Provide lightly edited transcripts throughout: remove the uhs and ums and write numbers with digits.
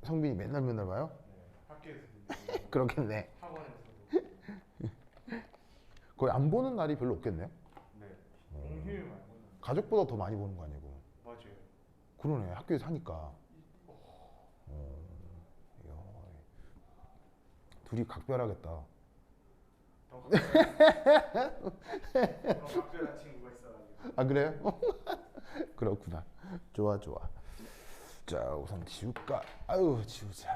성빈이 맨날 맨날 봐요? 네, 학교에서도 보고 그렇겠네. 학원에서도 거의 안 보는 날이 별로 없겠네요. 네, 공휴일 말고는 가족보다 더 많이 보는 거 아니고. 맞아요. 그러네. 학교에서 하니까. 이야, 둘이 각별하겠다. 더 각별한 더 각별한 친구가 있어가지고 아, 그래요? 그렇구나. 좋아, 좋아. 자, 우선 지울까? 아유, 지우자.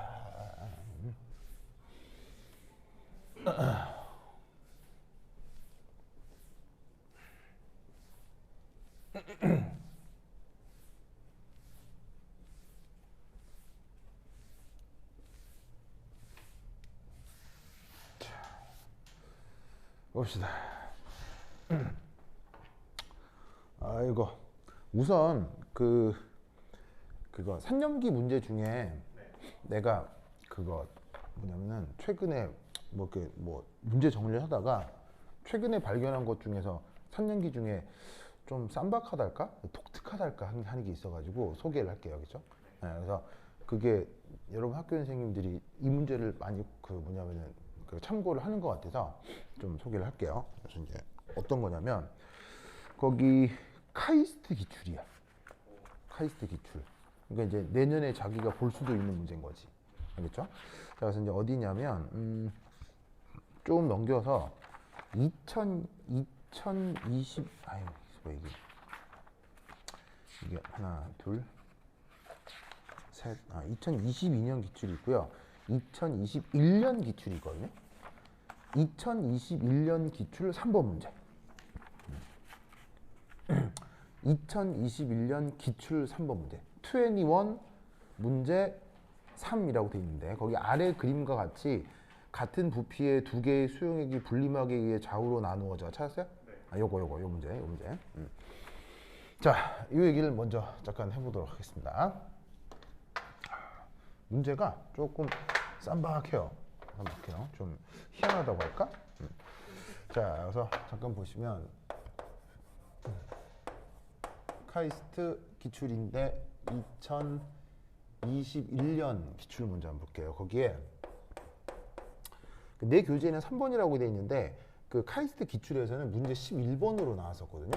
봅시다. 아이고. 우선 그거 산념기 문제 중에 네, 내가 그거 뭐냐면은 최근에 뭐 이렇게 뭐 문제 정리를 하다가 최근에 발견한 것 중에서 산념기 중에 좀 쌈박하달까 독특하달까 하는 게 있어가지고 소개를 할게요, 그죠? 네, 그래서 그게 여러분 학교 선생님들이 이 문제를 많이 그 뭐냐면은 그 참고를 하는 것 같아서 좀 소개를 할게요. 그래서 이제 어떤 거냐면 거기 카이스트 기출이야. 카이스트 기출. 그러니까 이제 내년에 자기가 볼 수도 있는 문제인 거지. 알겠죠? 자, 그래서 이제 어디냐면 좀 넘겨서 2020 아유 왜 이게 하나 둘 셋 2022년 기출이 있고요. 2021년 기출이 있거든요. 2021년 기출 3번 문제. 2021년 기출 3번 문제. 21 문제 3이라고 되어 있는데 거기 아래 그림과 같이 같은 부피의 두 개의 수용액이 분리막에 의해 좌우로 나누어져. 찾았어요? 네. 요 문제, 요 문제. 자, 이 얘기를 먼저 잠깐 해보도록 하겠습니다. 문제가 조금 쌈박해요. 좀 희한하다고 할까? 자, 그래서 잠깐 보시면 카이스트 기출인데 2021년 기출 문제 한번 볼게요. 거기에 내 교재에는 3번이라고 되어 있는데 그 카이스트 기출에서는 문제 11번으로 나왔었거든요.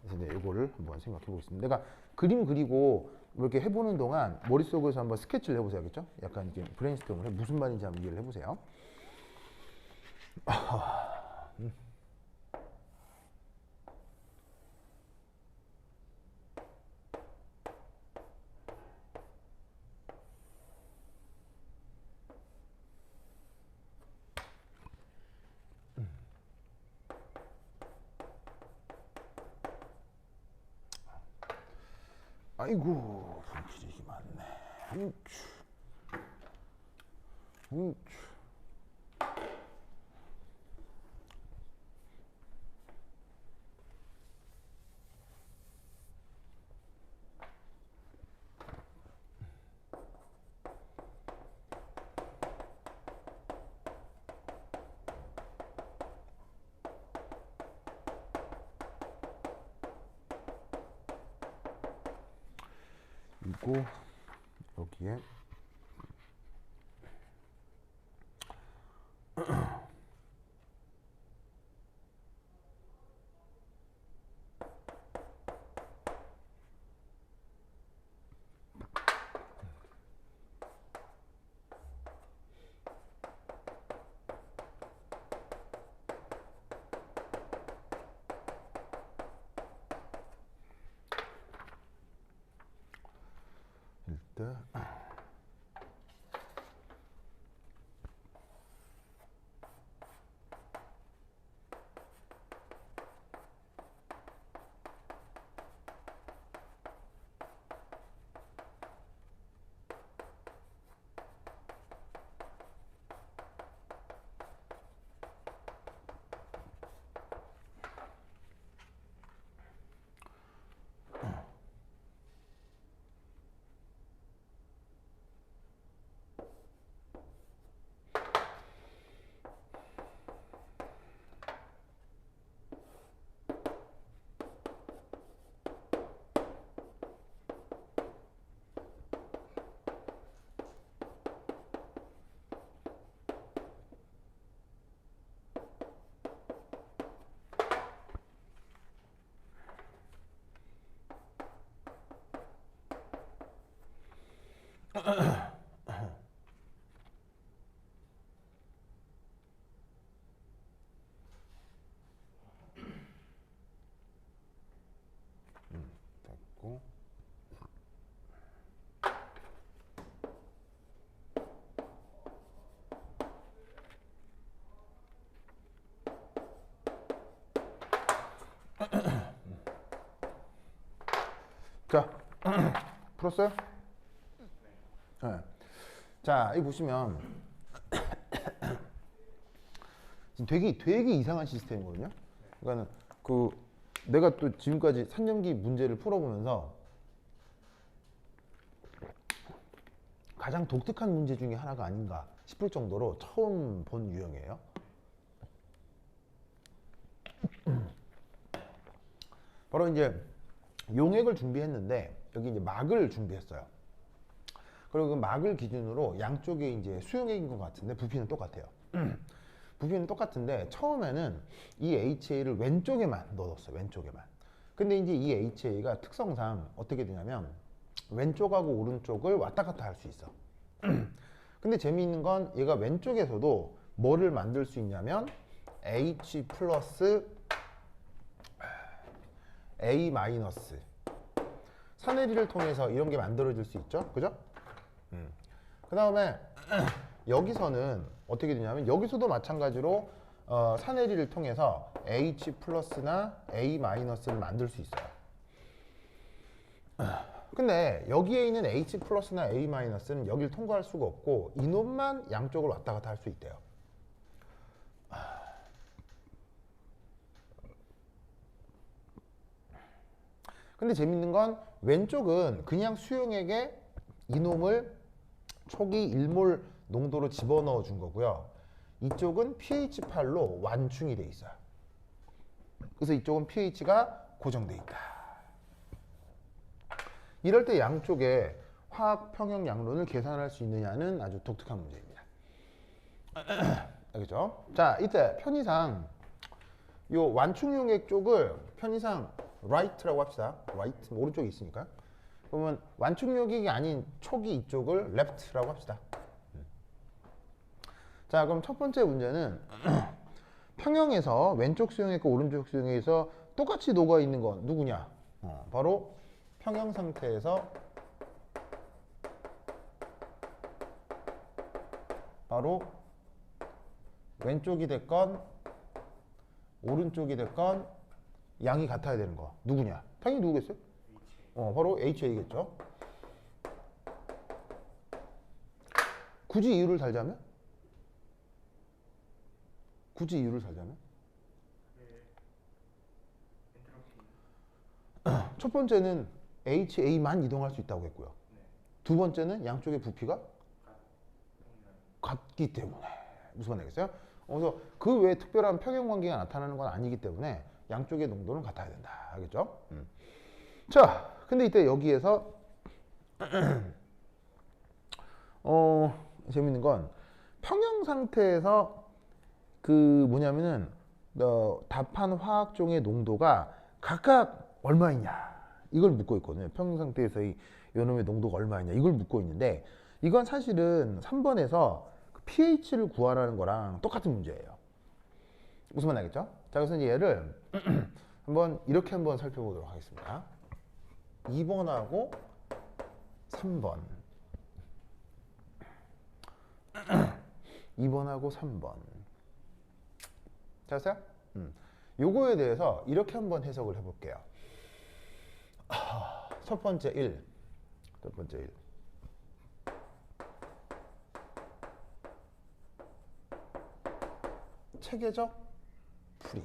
그래서 이제 이거를 한번 생각해 보겠습니다. 내가 그림 그리고 이렇게 해보는 동안 머릿속에서 한번 스케치를 해보세요. 알겠죠? 약간 이렇게 브레인스토밍을 무슨 말인지 한번 이해를 해보세요. 아이고, 분필이 많네. 우추. 그리고 여기에 일단 됐고. 자, 풀었어요? 네. 자, 이 보시면 지금 되게 이상한 시스템이거든요. 그러니까는 그 내가 또 지금까지 산전기 문제를 풀어보면서 가장 독특한 문제 중에 하나가 아닌가 싶을 정도로 처음 본 유형이에요. 바로 이제 용액을 준비했는데 여기 이제 막을 준비했어요. 그리고 그 막을 기준으로 양쪽에 이제 수용액인 것 같은데 부피는 똑같아요. 부피는 똑같은데 처음에는 이 HA를 왼쪽에만 넣었어요. 왼쪽에만. 근데 이제 이 HA가 특성상 어떻게 되냐면 왼쪽하고 오른쪽을 왔다 갔다 할 수 있어. 근데 재미있는 건 얘가 왼쪽에서도 뭐를 만들 수 있냐면 H 플러스 A 마이너스 산해리를 통해서 이런 게 만들어질 수 있죠. 그죠? 그 다음에 여기서는 어떻게 되냐면 여기서도 마찬가지로 산해리를 통해서 H 플러스나 A 마이너스를 만들 수 있어요. 근데 여기에 있는 H 플러스나 A 마이너스는 여기를 통과할 수가 없고 이놈만 양쪽을 왔다 갔다 할 수 있대요. 근데 재밌는 건 왼쪽은 그냥 수용액에 이놈을 초기 1몰 농도로 집어넣어 준 거고요. 이쪽은 pH8로 완충이 돼 있어요. 그래서 이쪽은 pH가 고정돼 있다. 이럴 때 양쪽에 화학 평형 양론을 계산할 수 있느냐는 아주 독특한 문제입니다. 알겠죠? 자, 이때 편의상 요 완충용액 쪽을 편의상 right라고 합시다. right 오른쪽에 있으니까. 그러면 완충용액이 아닌 초기 이쪽을 left라고 합시다. 자, 그럼 첫 번째 문제는 평형에서 왼쪽 수용액과 오른쪽 수용액에서 똑같이 녹아 있는 건 누구냐? 바로 평형 상태에서 바로 왼쪽이 됐건 오른쪽이 됐건 양이 같아야 되는 거 누구냐? 당연히 누구겠어요? 바로 HA겠죠. 굳이 이유를 달자면? 첫 번째는 HA만 이동할 수 있다고 했고요. 두 번째는 양쪽의 부피가 같기 때문에 무슨 말이겠어요? 그래서 그 외에 특별한 평형 관계가 나타나는 건 아니기 때문에 양쪽의 농도는 같아야 된다. 알겠죠? 자, 근데 이때 여기에서 재밌는 건 평형 상태에서 그 뭐냐면은 답한 화학종의 농도가 각각 얼마이냐 이걸 묻고 있거든요. 평형 상태에서의 요놈의 농도가 얼마이냐 이걸 묻고 있는데 이건 사실은 3번에서 pH를 구하라는 거랑 똑같은 문제예요. 무슨 말 알겠죠? 자, 그래서 이제 얘를 한번 이렇게 한번 살펴보도록 하겠습니다. 2번하고 3번 2번하고 3번 됐어요? 요거에 대해서 이렇게 한번 해석을 해볼게요. 첫 번째 1 첫 번째 1 체계적 풀이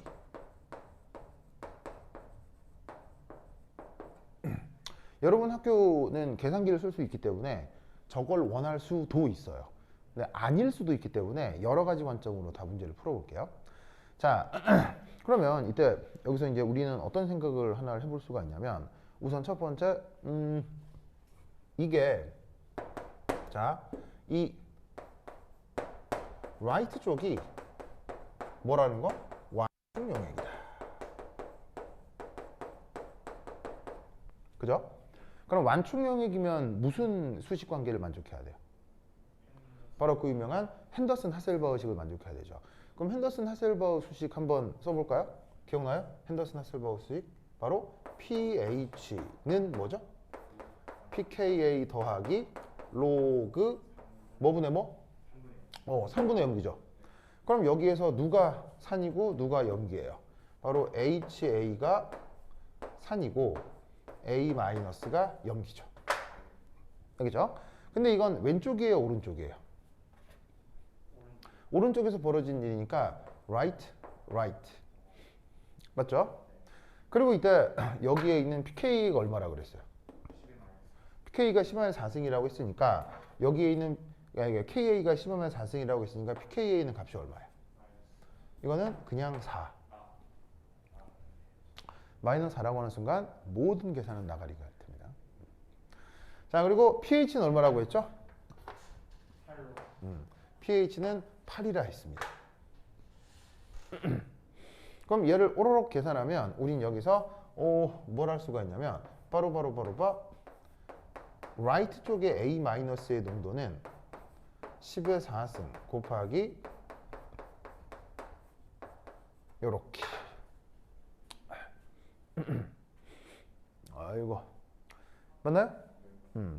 여러분 학교는 계산기를 쓸 수 있기 때문에 저걸 원할 수도 있어요. 근데 아닐 수도 있기 때문에 여러 가지 관점으로 다 문제를 풀어볼게요. 자, 그러면 이때 여기서 이제 우리는 어떤 생각을 하나 해볼 수가 있냐면 우선 첫 번째 이게 자, 이 라이트 쪽이 뭐라는 거? 완충용액이다. 그죠? 그럼 완충 영역이면 무슨 수식 관계를 만족해야 돼요? 바로 그 유명한 핸더슨 하셀버그식을 만족해야 되죠. 그럼 핸더슨 하셀버그 수식 한번 써볼까요? 기억나요? 핸더슨 하셀버그 수식 바로 pH는 뭐죠? pKa 더하기 로그 뭐분의 뭐? 3분의 염기죠. 그럼 여기에서 누가 산이고 누가 염기예요? 바로 HA가 산이고 A-가 염기죠. 알겠죠? 근데 이건 왼쪽이에요, 오른쪽이에요? 오른쪽에서 벌어진 일이니까 right, right. 맞죠? 그리고 이때 여기에 있는 pK가 얼마라 그랬어요? pK가 10-4승이라고 했으니까 여기에 있는 KA가 10-4승이라고 했으니까 pKa는 값이 얼마예요? 이거는 그냥 4. 마이너스 4라고 하는 순간 모든 계산은 나가리가 됩니다. 자, 그리고 pH는 얼마라고 했죠? 8로. pH는 8이라 했습니다. 그럼 얘를 오로록 계산하면 우린 여기서 뭘 할 수가 있냐면 바로 right 쪽의 A-의 농도는 10의 4승 곱하기 요렇게. 아이고, 맞나요?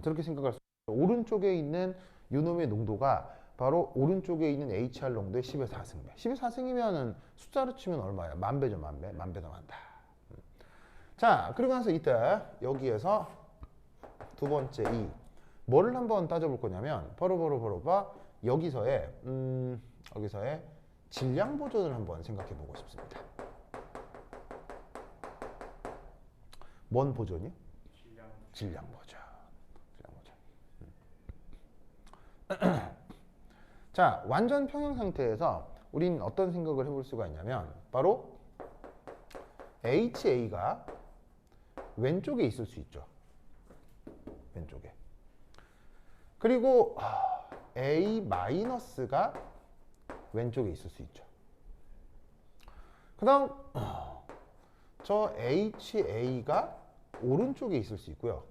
저렇게 생각할 수 있어요. 오른쪽에 있는 요놈의 농도가 바로 오른쪽에 있는 HR 농도의 10의 4승배. 10의 4승이면은 숫자로 치면 얼마야? 만배죠, 만배. 만배도 많다. 자, 그리고 나서 이때 여기에서 두 번째 이 뭐를 한번 따져볼 거냐면 바로 여기서의 질량 보존을 한번 생각해 보고 싶습니다. 뭔 보존이요? 질량 보존. 자, 완전 평형 상태에서 우린 어떤 생각을 해볼 수가 있냐면 바로 HA가 왼쪽에 있을 수 있죠. 왼쪽에. 그리고 A-가 왼쪽에 있을 수 있죠. 그 다음 저 HA가 오른쪽에 있을 수 있고요.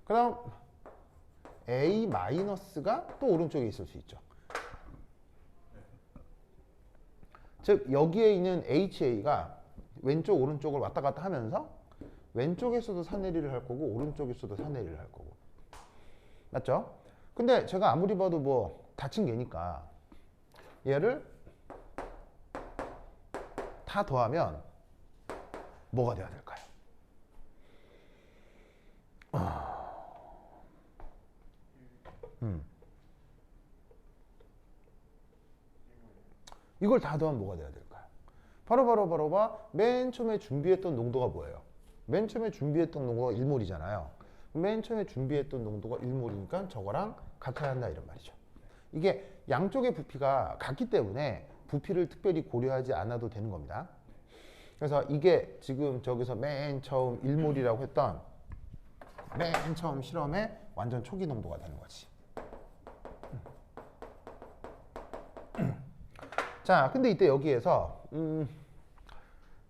그 다음 A-가 또 오른쪽에 있을 수 있죠. 즉 여기에 있는 HA가 왼쪽 오른쪽을 왔다 갔다 하면서 왼쪽에서도 산내리를 할 거고 오른쪽에서도 산내리를 할 거고. 맞죠? 근데 제가 아무리 봐도 뭐 닫힌 개니까 얘를 다 더하면 뭐가 돼야 될까요? 이걸 다 더하면 뭐가 돼야 될까요? 바로 맨 처음에 준비했던 농도가 뭐예요? 맨 처음에 준비했던 농도가 1몰이잖아요. 맨 처음에 준비했던 농도가 1몰이니까 저거랑 같아야 한다 이런 말이죠. 이게 양쪽의 부피가 같기 때문에 부피를 특별히 고려하지 않아도 되는 겁니다. 그래서 이게 지금 저기서 맨 처음 1몰이라고 했던 맨 처음 실험의 완전 초기 농도가 되는 거지. 자, 근데 이때 여기에서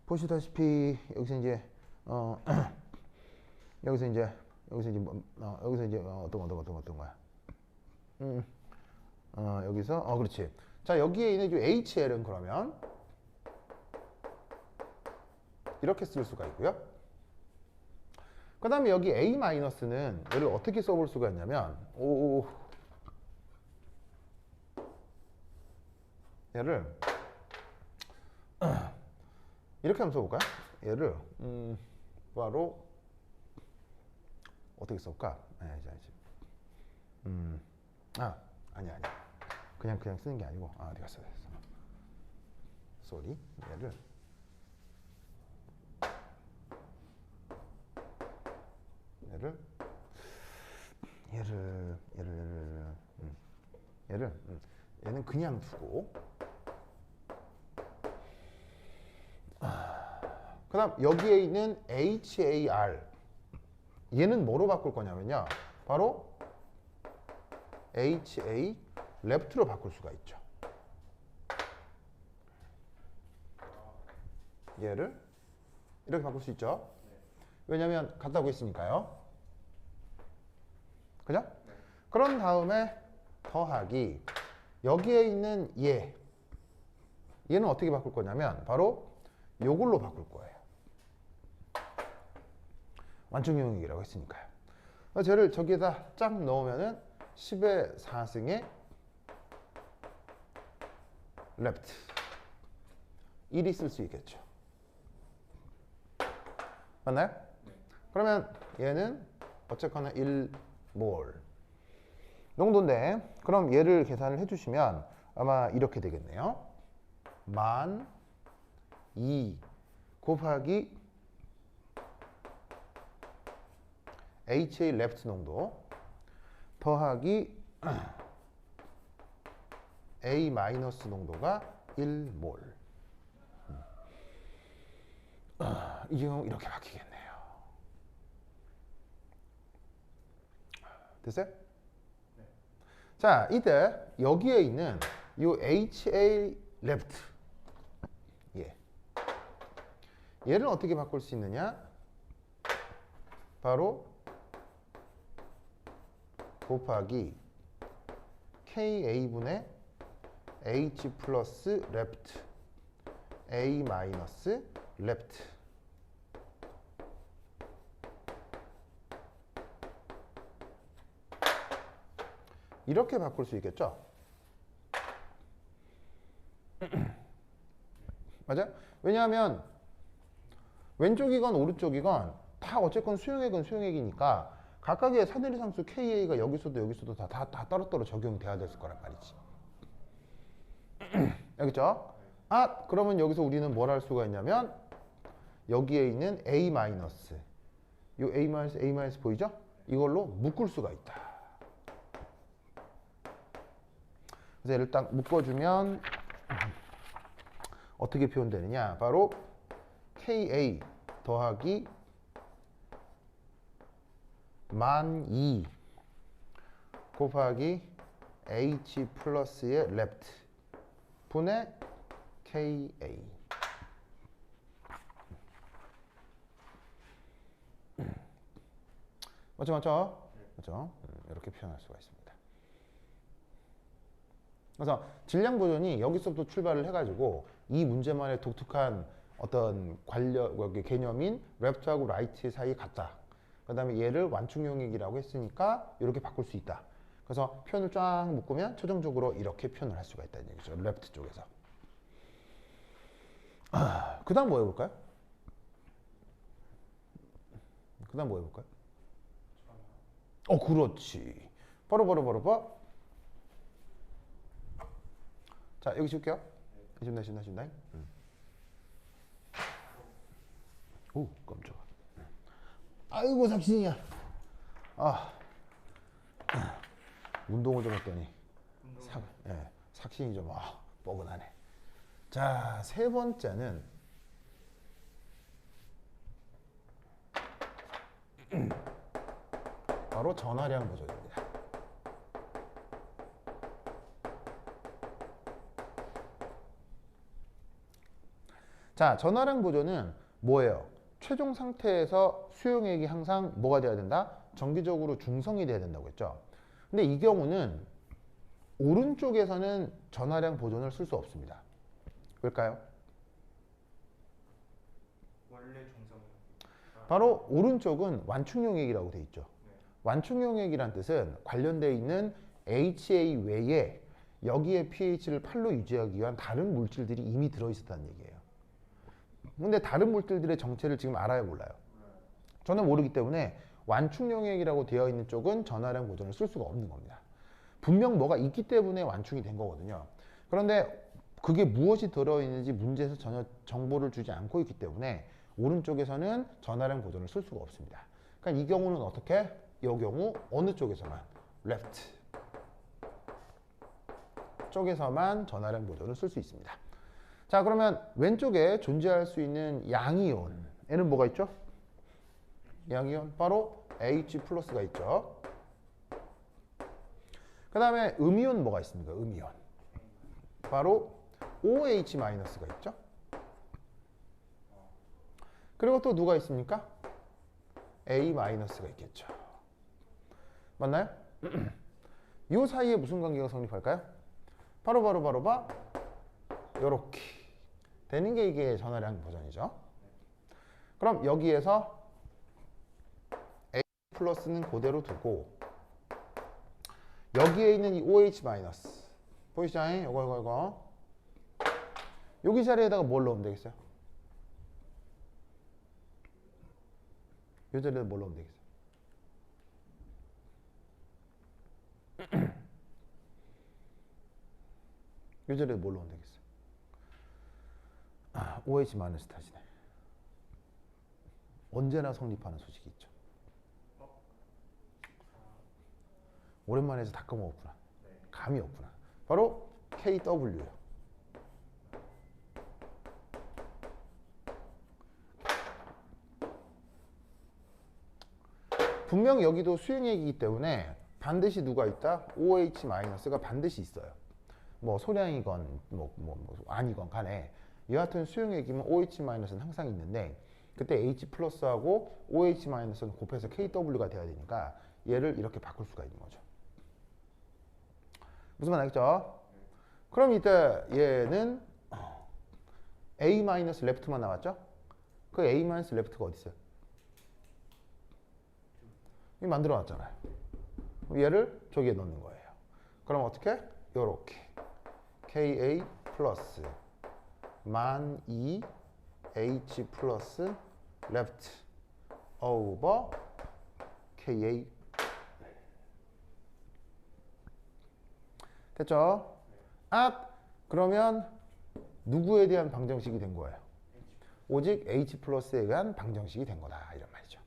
보시다시피 여기서 이제 여기서 이제 어떤 거야? 여기서 그렇지. 자, 여기에 있는 이 HL은 그러면 이렇게 쓸 수가 있고요. 그 다음에 여기 A-는 얘를 어떻게 써볼 수가 있냐면 얘를 이렇게 한번 써볼까요? 얘를 바로 어떻게 써볼까? 아니야. 그냥 쓰는 게 아니고 어디 갔어? 쏘리. 얘는 그냥 두고 그 다음 여기에 있는 HAR 얘는 뭐로 바꿀 거냐면요 바로 HA 레프트로 바꿀 수가 있죠. 얘를 이렇게 바꿀 수 있죠. 왜냐면 같다고 했으니까요. 그죠? 그런 다음에 더하기 여기에 있는 얘는 어떻게 바꿀 거냐면 바로 요걸로 바꿀 거예요. 완충용액이라고 했으니까요. 쟤를 저기에다 쫙 넣으면은 10의 4승의 left 1이 쓸 수 있겠죠. 맞나요? 그러면 얘는 어쨌거나 1몰 농도인데 그럼 얘를 계산을 해주시면 아마 이렇게 되겠네요. 만 2 곱하기 HA left 농도 더하기 A 마이너스 농도가 1몰. 이 경우 이렇게 바뀌겠네요. 됐어요? 자, 이때 여기에 있는 이 HA left 얘를 어떻게 바꿀 수 있느냐? 바로 곱하기 KA분의 H 플러스 left A 마이너스 left 이렇게 바꿀 수 있겠죠? 맞아요? 왜냐하면 왼쪽이건 오른쪽이건 다 어쨌건 수용액은 수용액이니까 각각의 사대리 상수 KA가 여기서도 다 따로따로 적용돼야 될 거란 말이지. 알겠죠? 그러면 여기서 우리는 뭘 할 수가 있냐면 여기에 있는 A 마이너스 요 A 마이너스 보이죠? 이걸로 묶을 수가 있다. 그래서 얘를 딱 묶어주면 어떻게 표현되느냐? 바로 KA 더하기 만 2 곱하기 H 플러스의 left 분의 KA 맞죠? 이렇게 표현할 수가 있습니다. 그래서 질량 보존이 여기서부터 출발을 해가지고 이 문제만의 독특한 어떤 개념인 레프트하고 라이트 사이 같다. 그 다음에 얘를 완충용액이라고 했으니까 이렇게 바꿀 수 있다. 그래서 표현을 쫙 묶으면 최종적으로 이렇게 표현을 할 수가 있다는 얘기죠. 레프트 쪽에서. 그 다음 뭐 해볼까요? 그렇지. 바로. 자, 여기 줄게요. 신나. 오, 깜짝아. 아이고, 삭신이야. 운동을 좀 했더니 삭신이 좀 뻐근하네. 자, 세 번째는 바로 전화량 보존입니다. 자, 전화량 보존은 뭐예요? 최종 상태에서 수용액이 항상 뭐가 돼야 된다? 정기적으로 중성이 돼야 된다고 했죠. 근데 이 경우는 오른쪽에서는 전화량 보존을 쓸 수 없습니다. 왜일까요? 원래 중성. 바로 오른쪽은 완충용액이라고 돼 있죠. 완충용액이란 뜻은 관련되어 있는 HA 외에 여기에 pH를 8로 유지하기 위한 다른 물질들이 이미 들어있었다는 얘기예요. 근데 다른 물질들의 정체를 지금 알아요, 몰라요? 저는 모르기 때문에 완충용액이라고 되어 있는 쪽은 전화량 보존을 쓸 수가 없는 겁니다. 분명 뭐가 있기 때문에 완충이 된 거거든요. 그런데 그게 무엇이 들어있는지 문제에서 전혀 정보를 주지 않고 있기 때문에 오른쪽에서는 전화량 보존을 쓸 수가 없습니다. 그러니까 이 경우는 어떻게? 이 경우 어느 쪽에서만? left 쪽에서만 전화량 보존을 쓸 수 있습니다. 자, 그러면 왼쪽에 존재할 수 있는 양이온에는 뭐가 있죠? 양이온 바로 H 플러스가 있죠. 그 다음에 음이온 뭐가 있습니까? 음이온 바로 OH 마이너스가 있죠. 그리고 또 누가 있습니까? A 마이너스가 있겠죠. 맞나요? 이 사이에 무슨 관계가 성립할까요? 바로 요렇게 되는 게 이게 전화량 버전이죠. 그럼 여기에서 A 플러스는 그대로 두고 여기에 있는 이 OH 마이너스 보이시죠? 이거 여기 자리에다가 뭘 넣으면 되겠어요? 이 자리에다 뭘 넣으면 되겠어요? 이 자리에 뭘 넣으면 되겠어요? OH 마이너스 타지네. 언제나 성립하는 소식이 있죠. 오랜만에 해서 다 까먹었구나. 감이 없구나. 바로 KW요. 분명 여기도 수용액이기 때문에 반드시 누가 있다? OH-가 반드시 있어요. 뭐 소량이건 뭐 아니건 간에 여하튼 수용액이면 OH-는 항상 있는데 그때 H 플러스하고 OH-는 곱해서 KW가 돼야 되니까 얘를 이렇게 바꿀 수가 있는 거죠. 무슨 말 알겠죠? 그럼 이때 얘는 A 마이너스 레프트만 나왔죠? 그 A 마이너스 레프트가 어디 있어요? 이 만들어 놨잖아요. 얘를 저기에 넣는 거예요. 그럼 어떻게? 요렇게 KA 플러스 만 2 H 플러스 레프트 오버 KA 됐죠? 그러면 누구에 대한 방정식이 된 거예요? 오직 H 플러스에 의한 방정식이 된 거다 이런 말이죠.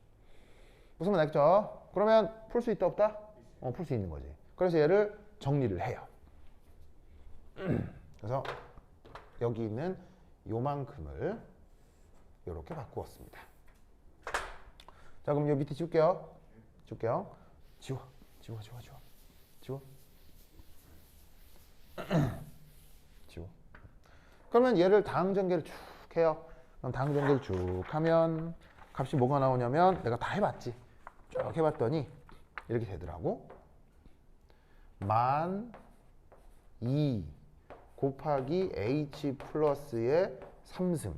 무슨 말 알겠죠? 그러면 풀 수 있다 없다? 풀 수 있는 거지. 그래서 얘를 정리를 해요. 그래서 여기 있는 요만큼을 이렇게 바꾸었습니다. 자 그럼 요 밑에 지울게요. 지워. 그러면 얘를 다항 전개를 쭉 해요. 그럼 다항 전개를 쭉 하면 값이 뭐가 나오냐면 내가 다 해봤지. 쭉 해봤더니 이렇게 되더라고. 만 2 곱하기 H 플러스의 3승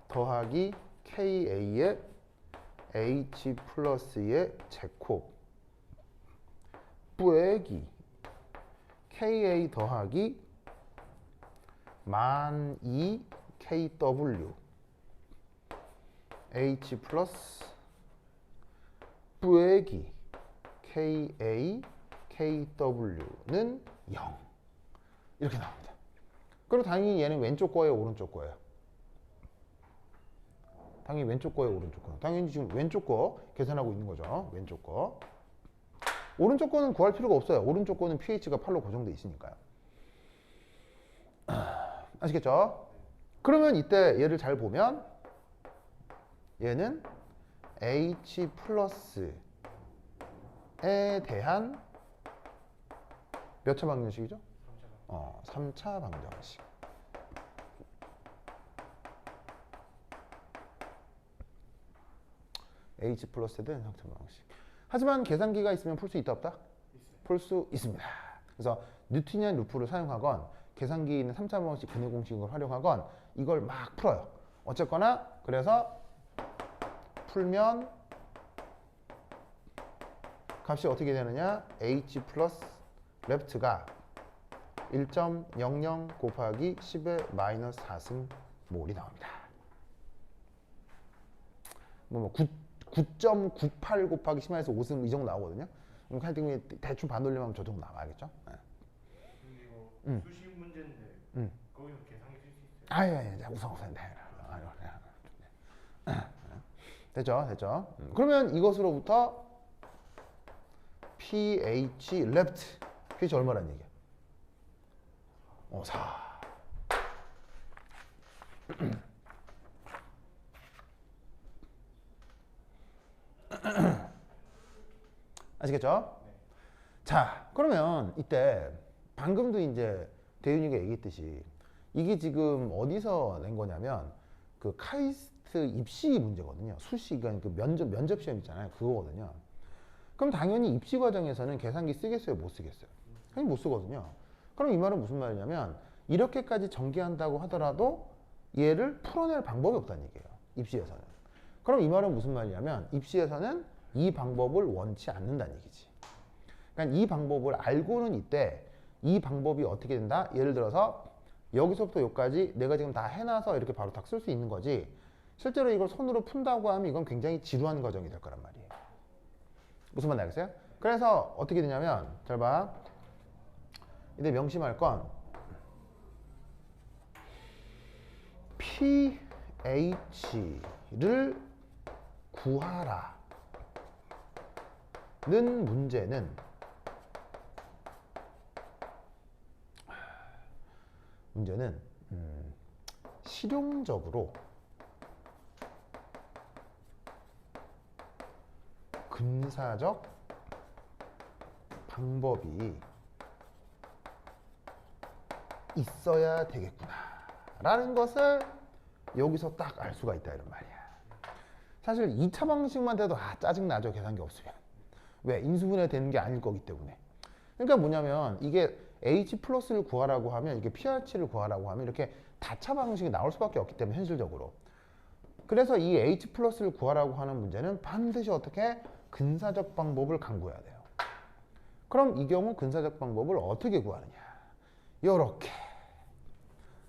더하기 KA의 H 플러스의 제곱 빼기 KA 더하기 만 2 KW H 플러스 빼기 KA KW는 0 이렇게 나옵니다. 그리고 당연히 얘는 왼쪽 거예요, 오른쪽 거예요? 당연히 왼쪽 거예요, 오른쪽 거. 당연히 지금 왼쪽 거 계산하고 있는 거죠. 왼쪽 거. 오른쪽 거는 구할 필요가 없어요. 오른쪽 거는 pH가 8로 고정돼 있으니까요. 아시겠죠? 그러면 이때 얘를 잘 보면 얘는 H 플러스에 대한 몇 차 방정식이죠? 3차 방정식. H 플러스에 대한 3차 방정식. 하지만 계산기가 있으면 풀 수 있다 없다? 풀 수 있습니다. 그래서 뉴트니안 루프를 사용하건 계산기에 있는 3차 방정식 근해 공식을 활용하건 이걸 막 풀어요. 어쨌거나 그래서 풀면 값이 어떻게 되느냐? H 플러스 레프트가 1.00 곱하기 10의 마이너스 4승 몰이 나옵니다. 9.98 곱하기 10에서 5승 이 정도 나오거든요. 그럼 칼등이 대충 반돌림하면 저 정도 나와야겠죠? 근데 이거 수식 문제인데 거기서 계산기 쓸 수 있어요? 아예 우선 됐죠? 그러면 이것으로부터 pH left pH 얼마란 얘기야? 4. 아시겠죠? 네. 자, 그러면 이때 방금도 이제 대윤이가 얘기했듯이 이게 지금 어디서 낸 거냐면 그 카이스트 입시 문제거든요. 수시, 그러니까 그 면접 시험 있잖아요. 그거거든요. 그럼 당연히 입시 과정에서는 계산기 쓰겠어요? 못 쓰겠어요? 당연히 못 쓰거든요. 그럼 이 말은 무슨 말이냐면 이렇게까지 전개한다고 하더라도 얘를 풀어낼 방법이 없다는 얘기예요. 입시에서는. 그럼 이 말은 무슨 말이냐면 입시에서는 이 방법을 원치 않는다는 얘기지. 그러니까 이 방법을 알고는 있대. 이 방법이 어떻게 된다? 예를 들어서 여기서부터 여기까지 내가 지금 다 해놔서 이렇게 바로 딱 쓸 수 있는 거지. 실제로 이걸 손으로 푼다고 하면 이건 굉장히 지루한 과정이 될 거란 말이에요. 무슨 말인지 알겠어요? 그래서 어떻게 되냐면 잘 봐. 이제 명심할 건 pH를 구하라는 문제는 실용적으로 근사적 방법이 있어야 되겠구나 라는 것을 여기서 딱 알 수가 있다 이런 말이야. 사실 2차 방식만 돼도 짜증나죠. 계산기 없으면. 왜? 인수분해 되는 게 아닐 거기 때문에. 그러니까 뭐냐면 이게 H 플러스를 구하라고 하면 이게 PR치를 구하라고 하면 이렇게 다차 방식이 나올 수밖에 없기 때문에 현실적으로. 그래서 이 H 플러스를 구하라고 하는 문제는 반드시 어떻게 근사적 방법을 강구해야 돼요. 그럼 이 경우 근사적 방법을 어떻게 구하느냐? 요렇게.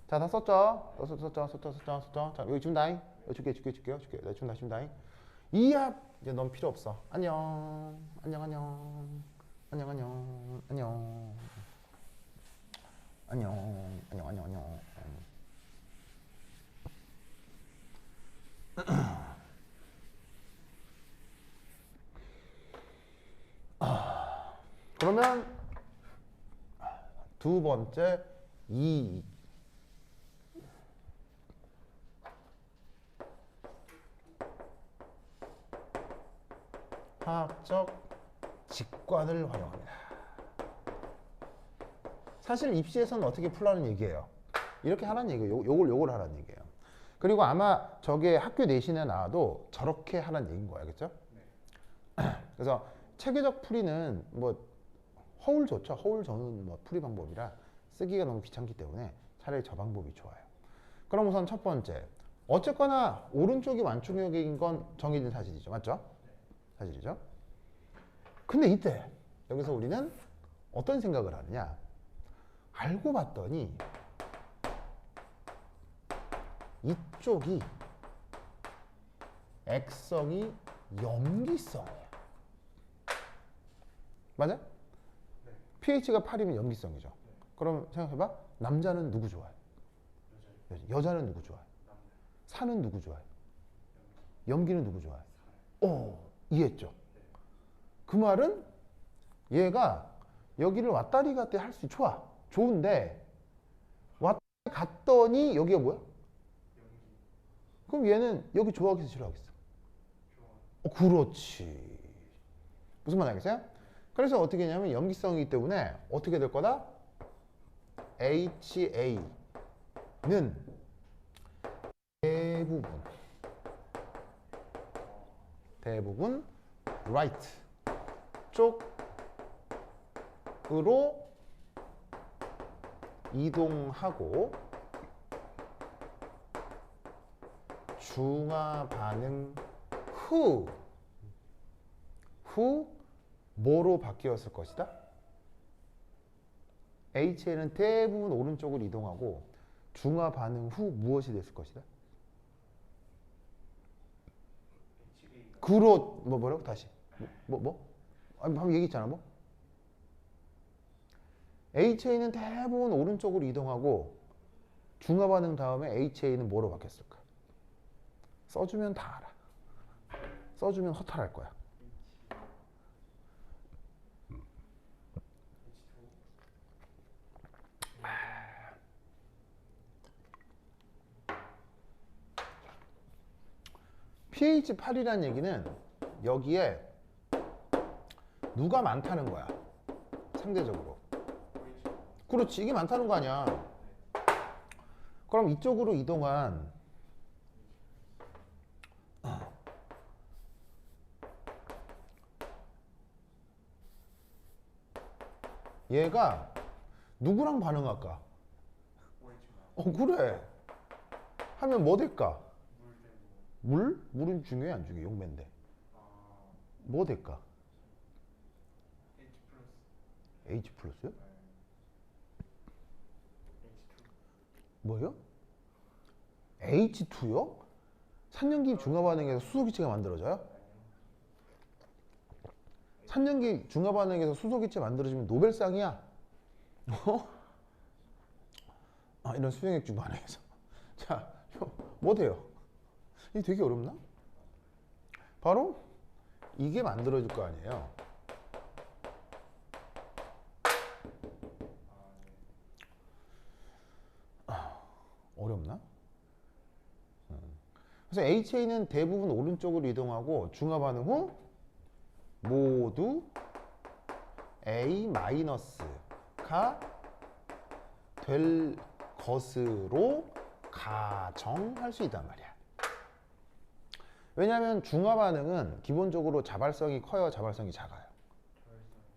자, 다 썼죠? 썼죠? 자, 여기 준다잉. 줄게. 나 준다잉. 이야, 이제 넌 필요 없어. 안녕. 그러면 두 번째 이 화학적 직관을 활용합니다. 사실 입시에서는 어떻게 풀라는 얘기예요. 이렇게 하라는 얘기예요. 요걸 하라는 얘기예요. 그리고 아마 저게 학교 내신에 나와도 저렇게 하라는 얘기인 거야. 그렇죠? 그래서 체계적 풀이는 뭐 허울 좋죠. 허울 저는 뭐 풀이 방법이라 쓰기가 너무 귀찮기 때문에 차라리 저 방법이 좋아요. 그럼 우선 첫 번째. 어쨌거나 오른쪽이 완충역인 건 정해진 사실이죠. 맞죠? 사실이죠. 근데 이때 여기서 우리는 어떤 생각을 하느냐? 알고 봤더니 이쪽이 액성이 염기성이야. 맞아? pH가 8이면 염기성이죠. 그럼 생각해봐. 남자는 누구 좋아해? 여자는 누구 좋아해? 산은 누구 좋아해? 염기는 누구 좋아해? 오, 이해했죠? 그 말은 얘가 여기를 왔다리 갔다리 할 수 좋아. 좋은데 왔다리 갔더니 여기가 뭐야? 그럼 얘는 여기 좋아하겠어 싫어하겠어? 그렇지. 무슨 말 알겠어요? 그래서 어떻게 했냐면 염기성이기 때문에 어떻게 될 거다? HA는 대부분 right 쪽으로 이동하고 중화 반응 후 뭐로 바뀌었을 것이다? HA는 대부분 오른쪽으로 이동하고 중화 반응 후 무엇이 됐을 것이다? 뭐라고? 다시 아니, 방금 얘기했잖아. 뭐? HA는 대부분 오른쪽으로 이동하고 중화 반응 다음에 HA는 뭐로 바뀌었을까? 써주면 다 알아. 써주면 허탈할 거야. pH 8이라는 얘기는 여기에 누가 많다는 거야. 상대적으로. 그렇지. 이게 많다는 거 아니야. 그럼 이쪽으로 이동한 얘가 누구랑 반응할까? 그래. 하면 뭐 될까? 물? 물은 중요해 안 중요해? 용매인데. 뭐 될까? H 플러스요? 뭐요? H2요? 산염기 중화 반응에서 수소기체가 만들어져요? 산염기 중화 반응에서 수소기체 만들어지면 노벨상이야. 어? 아, 이런 수용액 중화 반응에서. 자, 뭐 돼요? 이게 되게 어렵나? 바로 이게 만들어질 거 아니에요. 어렵나? 그래서 HA는 대부분 오른쪽으로 이동하고 중화 반응 후 모두 A-가 될 것으로 가정할 수 있단 말이야. 왜냐하면 중화 반응은 기본적으로 자발성이 커요, 자발성이 작아요.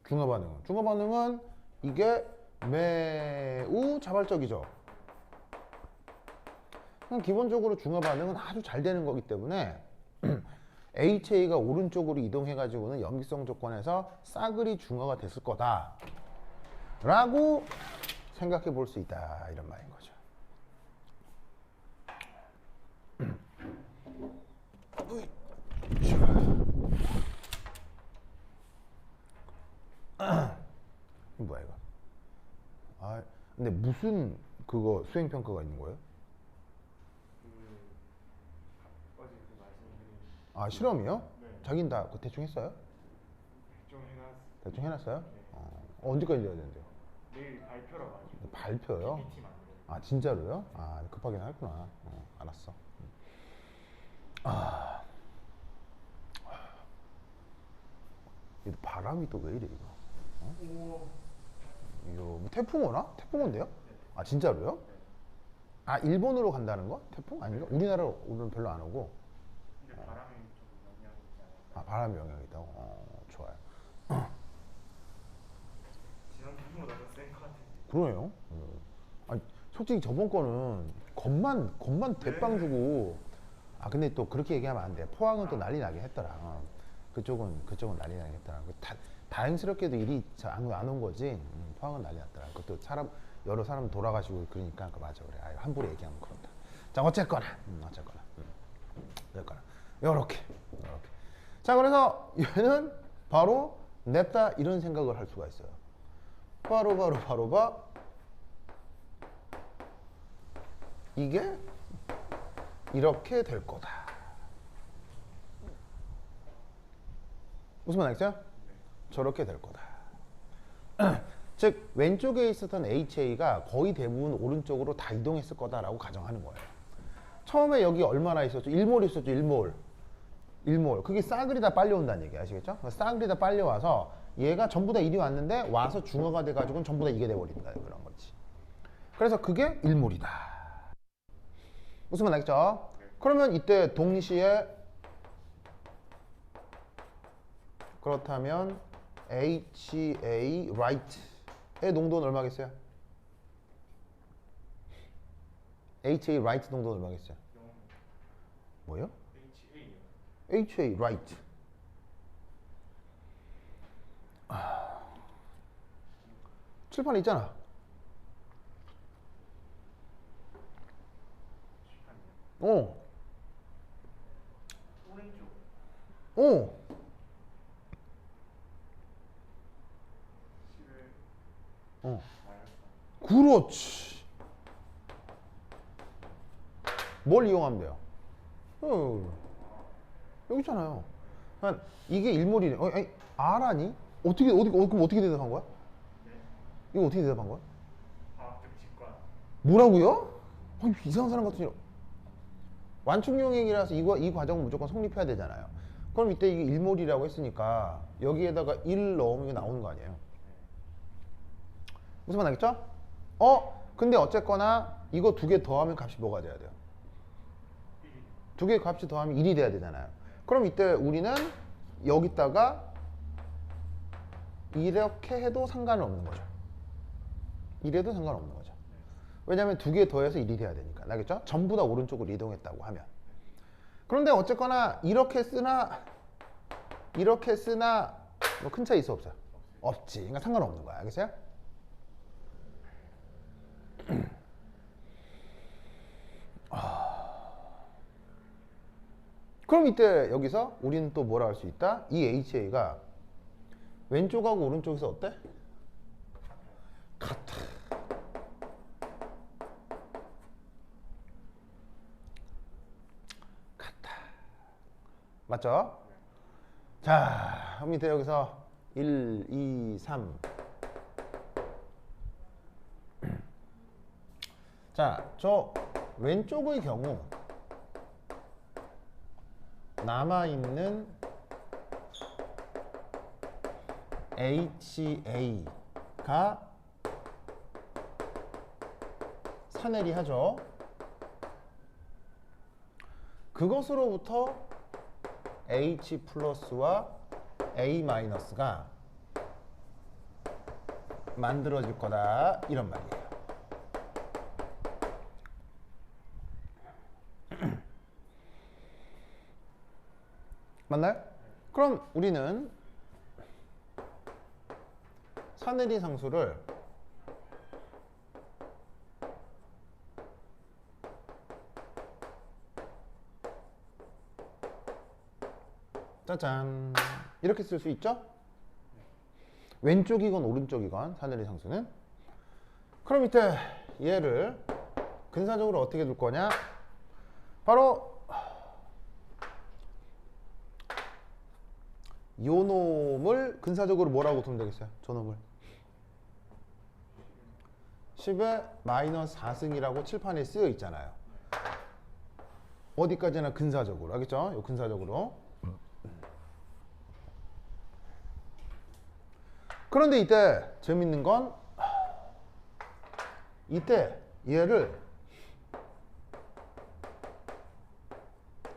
중화 반응은 이게 매우 자발적이죠. 기본적으로 중화 반응은 아주 잘 되는 거기 때문에 HA가 오른쪽으로 이동해가지고는 염기성 조건에서 싸그리 중화가 됐을 거다 라고 생각해 볼 수 있다 이런 말인 거죠. 이거 뭐야 이거? 아 근데 무슨 그거 수행 평가가 있는 거예요? 어제 말씀드린 아 실험이요? 네. 자긴 다 그거 대충 했어요? 좀 해놨. 대충 해놨어요? 네. 언제까지 해야 되는데요? 내일 발표라 가지고. 발표요? PPT 만들어. 아 진짜로요? 아 급하긴 했구나. 알았어. 이 바람이 또 왜 이래 이거? 오. 이거 뭐 태풍 오나? 태풍 온대요? 아 진짜로요? 아 일본으로 간다는 거? 태풍 아닌가? 우리나라 오늘 별로 안 오고. 근데 바람이 좀 영향이 있잖아요. 아 바람이 영향이 있다고? 좋아요. 지난 태풍보다 더 센 것 같은데. 그러네요. 아니, 솔직히 저번 거는 겁만 대빵 주고. 아 근데 또 그렇게 얘기하면 안 돼. 포항은 또 난리 나게 했더라. 그쪽은 난리 나게 했더라. 다행스럽게도 일이 안 온 거지. 포항은 난리 났더라. 그것도 여러 사람 돌아가시고 그러니까 맞아 그래. 함부로 얘기하면 그런다. 자 어쨌거나 요렇게. 자 그래서 얘는 바로 냅다 이런 생각을 할 수가 있어요. 바로 이게 이렇게 될 거다. 무슨 말 알겠어요? 저렇게 될 거다. 즉 왼쪽에 있었던 HA가 거의 대부분 오른쪽으로 다 이동했을 거다라고 가정하는 거예요. 처음에 여기 얼마나 있었죠? 1몰 있었죠. 1몰. 그게 싸그리 다 빨려온다는 얘기 아시겠죠? 싸그리 다 빨려와서 얘가 전부 다 이리 왔는데 와서 중화가 돼가지고는 전부 다 이게 돼버린다 그런 거지. 그래서 그게 1몰이다. 무슨 말 알겠죠? 그러면 이때 동시에 그렇다면 HA right의 농도는 얼마겠어요? HA right 농도는 얼마겠어요? 뭐요? HA요. HA right. 칠판에 있잖아. 어. 오른쪽. 어. 11. 그렇지. 뭘 이용하면 돼요? 여기 있잖아요. 그러니까 이게 일몰이네. 아니, R아니? 그럼 어떻게 대답한 거야? 네. 이거 어떻게 대답한 거야? 화학적 직관. 뭐라고요? 이상한 사람 같은. 완충용액이라서 이 과정은 무조건 성립해야 되잖아요. 그럼 이때 이게 일몰이라고 했으니까 여기에다가 1 넣으면 이게 나오는 거 아니에요? 무슨 말 알겠죠? 근데 어쨌거나 이거 2개 더하면 값이 뭐가 돼야 돼요? 2개 값이 더하면 1이 돼야 되잖아요. 그럼 이때 우리는 여기다가 이렇게 해도 상관은 없는 거죠. 이래도 상관없는 거죠. 왜냐하면 두 개 더해서 1이 돼야 되니까. 알겠죠? 전부 다 오른쪽으로 이동했다고 하면. 그런데 어쨌거나 이렇게 쓰나 뭐 큰 차이 있어 없어요? 없지. 그러니까 상관없는 거야. 알겠어요? 그럼 이때 여기서 우리는 또 뭐라 할 수 있다? 이 HA가 왼쪽하고 오른쪽에서 어때? 같아. 같아. 맞죠? 자, 그럼 밑에 여기서 1, 2, 3. 자, 저 왼쪽의 경우 남아있는 HA가 산해리 하죠. 그것으로부터 H 플러스와 A 마이너스가 만들어질 거다 이런 말이에요. 맞나요? 그럼 우리는 산해리 상수를 짜잔 이렇게 쓸 수 있죠? 왼쪽이건 오른쪽이건 산해리 상수는. 그럼 이때 얘를 근사적으로 어떻게 둘 거냐? 바로 요 놈을 근사적으로 뭐라고 두면 되겠어요? 저 놈을 10의 마이너스 4승이라고 칠판에 쓰여 있잖아요. 어디까지나 근사적으로. 알겠죠? 요 근사적으로. 그런데 이때 재밌는 건 이때 얘를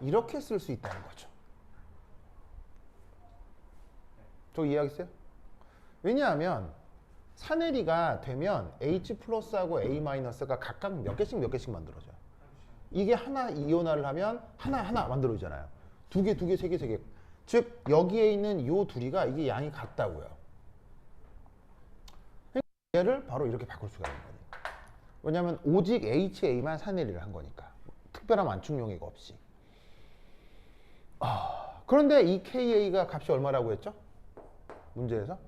이렇게 쓸 수 있다는 거죠. 저 이해하겠어요? 왜냐하면 산해리가 되면 H 플러스하고 A 마이너스가 각각 몇 개씩 만들어져요. 이게 하나 이온화를 하면 하나 만들어지잖아요. 두 개, 세 개. 즉 여기에 있는 요 둘이가 이게 양이 같다고요. 얘를 바로 이렇게 바꿀 수가 있는 거예요. 왜냐하면 오직 HA만 산해리를 한 거니까. 특별한 완충 용의가 없이. 그런데 이 KA가 값이 얼마라고 했죠? 문제에서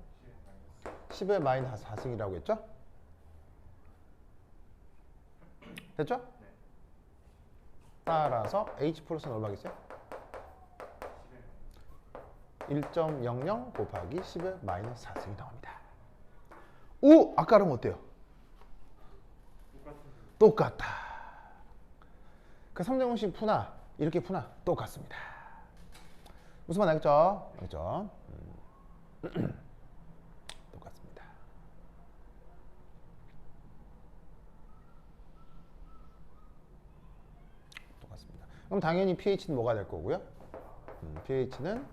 10의 마이너스 4승이라고 했죠? 됐죠? 따라서 H 플러스는 얼마겠어요? 1.00 곱하기 10의 마이너스 4승이 나옵니다. 오! 아까랑 어때요? 똑같다. 그 3제곱식 푸나 이렇게 푸나 똑같습니다. 무슨 말 알겠죠? 알겠죠? 똑같습니다. 똑같습니다. 그럼 당연히 pH는 뭐가 될 거고요? pH는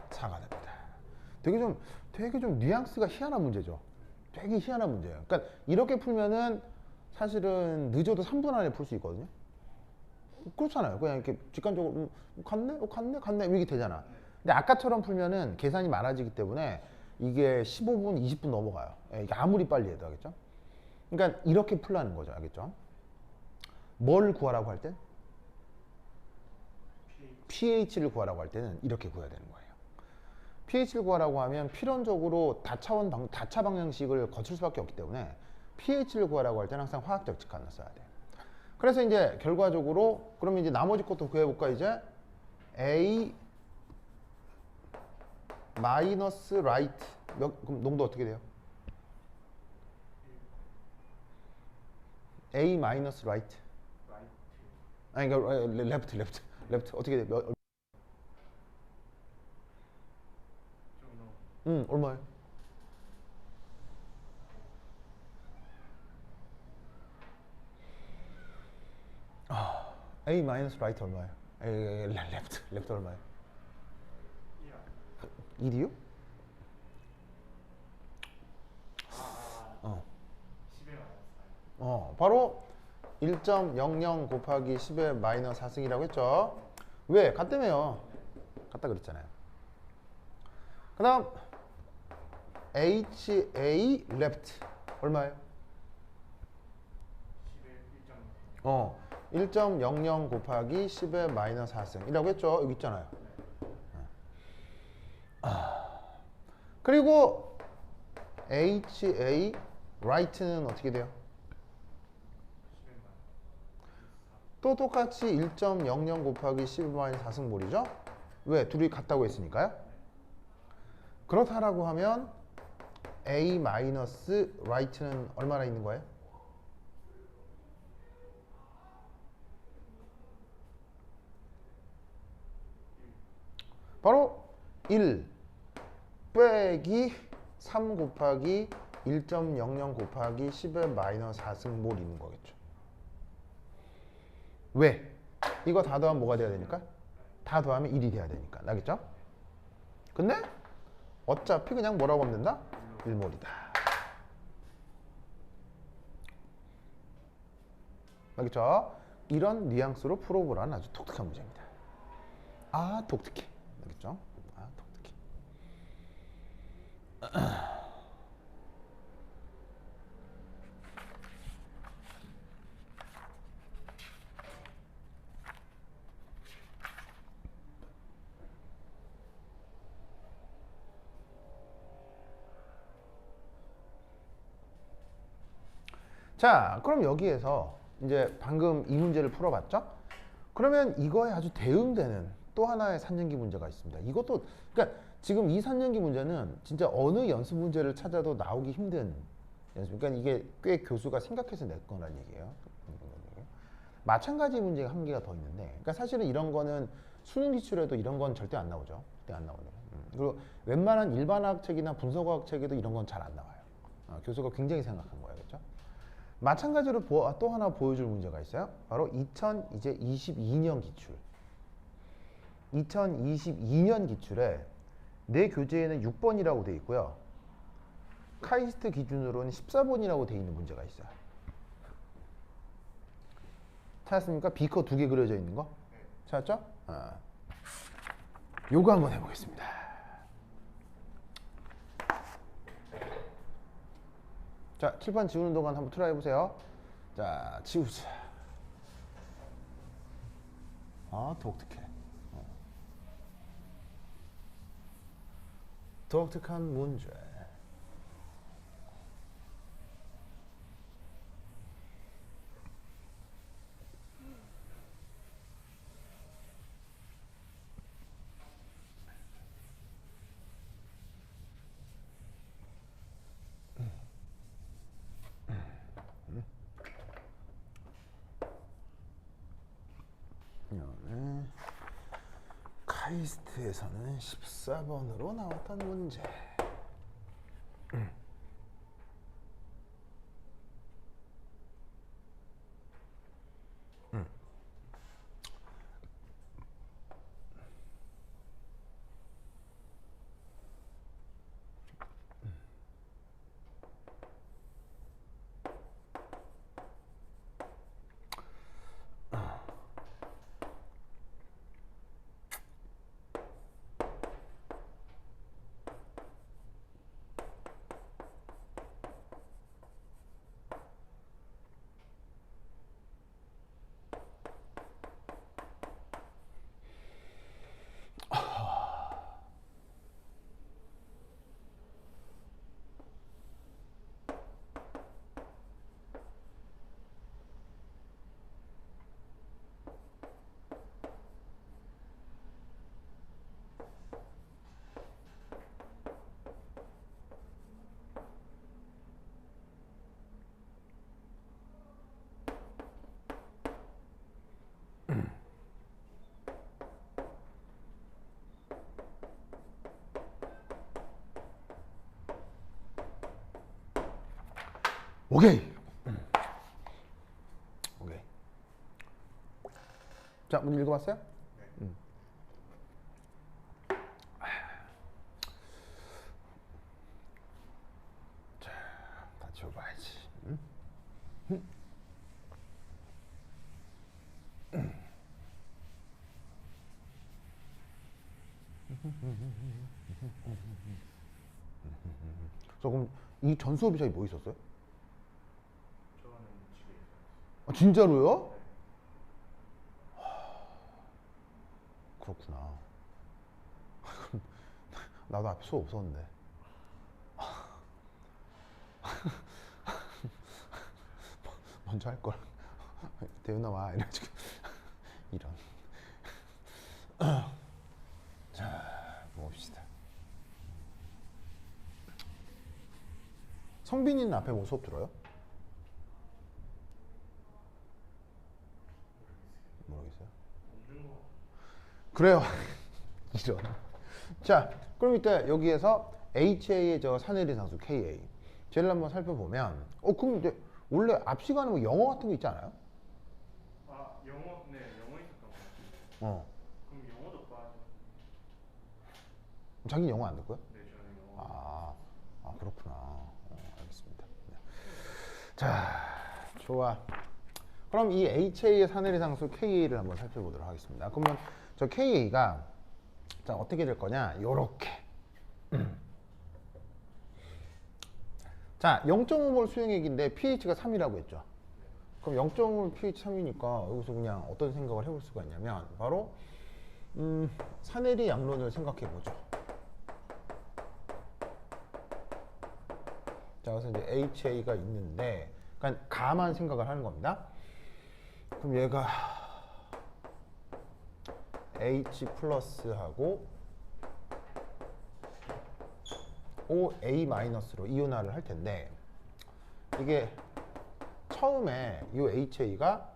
4가 됩니다. 되게 좀 뉘앙스가 희한한 문제죠. 되게 희한한 문제예요. 그러니까 이렇게 풀면은 사실은 늦어도 3분 안에 풀 수 있거든요. 그렇잖아요. 그냥 이렇게 직관적으로 갔네 이렇게 되잖아. 근데 아까처럼 풀면은 계산이 많아지기 때문에 이게 15분, 20분 넘어가요. 이게 아무리 빨리 해도. 알겠죠? 그러니까 이렇게 풀라는 거죠. 알겠죠? 뭘 구하라고 할 때? pH를 구하라고 할 때는 이렇게 구해야 되는 거예요. pH를 구하라고 하면 필연적으로 다차 방정식을 거칠 수밖에 없기 때문에 pH를 구하라고 할 때는 항상 화학적 직관을 써야 돼요. 그래서 이제 결과적으로 그러면 이제 나머지 것도 구해볼까 이제 A 마이너스 라이트 그럼 농도 어떻게 돼요? A 마이너스 라이트 아니 그러니까 레프트 어떻게 돼? 얼마예요? A 마이너스 라이트 얼마예요? 레프트 얼마예요? 1이요? 1.00 곱하기 10의 마이너스 4승이라고 했죠. 왜? 같다며요. 같다 그랬잖아요. 그 다음 HA left 얼마예요? 1.00 곱하기 10의 마이너스 4승이라고 했죠. 여기 있잖아요. 그리고 HA right는 어떻게 돼요? 또 똑같이 1.00 곱하기 10의 마이너스 4승몰이죠. 왜? 둘이 같다고 했으니까요. 그렇다라고 하면 A 마이너스 right는 얼마나 있는 거예요? 바로 1 빼기 3 곱하기 1.00 곱하기 10의 마이너스 4승몰 있는 거겠죠. 왜? 이거 다 더하면 뭐가 돼야 되니까? 다 더하면 1이 돼야 되니까. 알겠죠? 근데 어차피 그냥 뭐라고 하면 된다? 1몰이다. 알겠죠? 이런 뉘앙스로 풀어보라는 아주 독특한 문제입니다. 아, 독특해. 알겠죠? 아, 독특해. 자, 그럼 여기에서 이제 방금 이 문제를 풀어봤죠? 그러면 이거에 아주 대응되는 또 하나의 산연기 문제가 있습니다. 이것도 그러니까 지금 이 산연기 문제는 진짜 어느 연습 문제를 찾아도 나오기 힘든 연습. 그러니까 이게 꽤 교수가 생각해서 낼 거란 얘기예요. 마찬가지 문제가 한 개가 더 있는데, 그러니까 사실은 이런 거는 수능 기출에도 이런 건 절대 안 나오죠. 절대 안 나오네요. 그리고 웬만한 일반학 책이나 분석학 책에도 이런 건 잘 안 나와요. 교수가 굉장히 생각한 거예요, 그렇죠? 마찬가지로 또 하나 보여줄 문제가 있어요. 바로 2022년 기출. 2022년 기출에 내 교재에는 6번이라고 돼 있고요. 카이스트 기준으로는 14번이라고 돼 있는 문제가 있어요. 찾았습니까? 비커 2개 그려져 있는 거? 찾았죠? 요거 한번 해보겠습니다. 자, 칠판 지우는 동안 한번 트라이 해보세요. 자, 지우자. 아, 독특해. 독특한 문제. 카이스트에서는 14번으로 나왔던 문제. 오케이. 오케이. 자, 문제 읽어봤어요? 자, 다 지워봐야지. 그럼 이 전 수업 시간에 뭐 있었어요? 저는 집에 있어요. 아, 진짜로요? 네. 그렇구나. 나도 앞에 수업 없었는데. 먼저 할 걸. 대윤아 와 이래가지고 이런. 자, 봅시다. 성빈이는 앞에 뭐 수업 들어요? 모르겠어요. 없는 거. 그래요. 이런. 자, 그럼 이때 여기에서 HA의 저 산해리 상수 KA. 쟤를 한번 살펴보면, 그럼 이제 원래 앞 시간에 뭐 영어 같은 거 있지 않아요? 아 영어 네 영어 있었던 거 같아요. 어. 그럼 영어도 빠져. 자기 영어 안 듣고요? 네 저는 영어. 그렇구나. 알겠습니다. 네. 자, 좋아. 그럼 이 HA의 산해리 상수 KA를 한번 살펴보도록 하겠습니다. 그러면 저 KA가 자 어떻게 될 거냐? 요렇게. 자, 0.5몰 수용액인데 pH가 3이라고 했죠. 그럼 0.5몰 pH 3이니까 여기서 그냥 어떤 생각을 해볼 수가 있냐면 바로 산해리 양론을 생각해 보죠. 자, 그래서 이제 HA가 있는데, 그러니까 가만 생각을 하는 겁니다. 그럼 얘가 H 플러스하고 OA 마이너스로 이온화를 할 텐데, 이게 처음에 이 HA가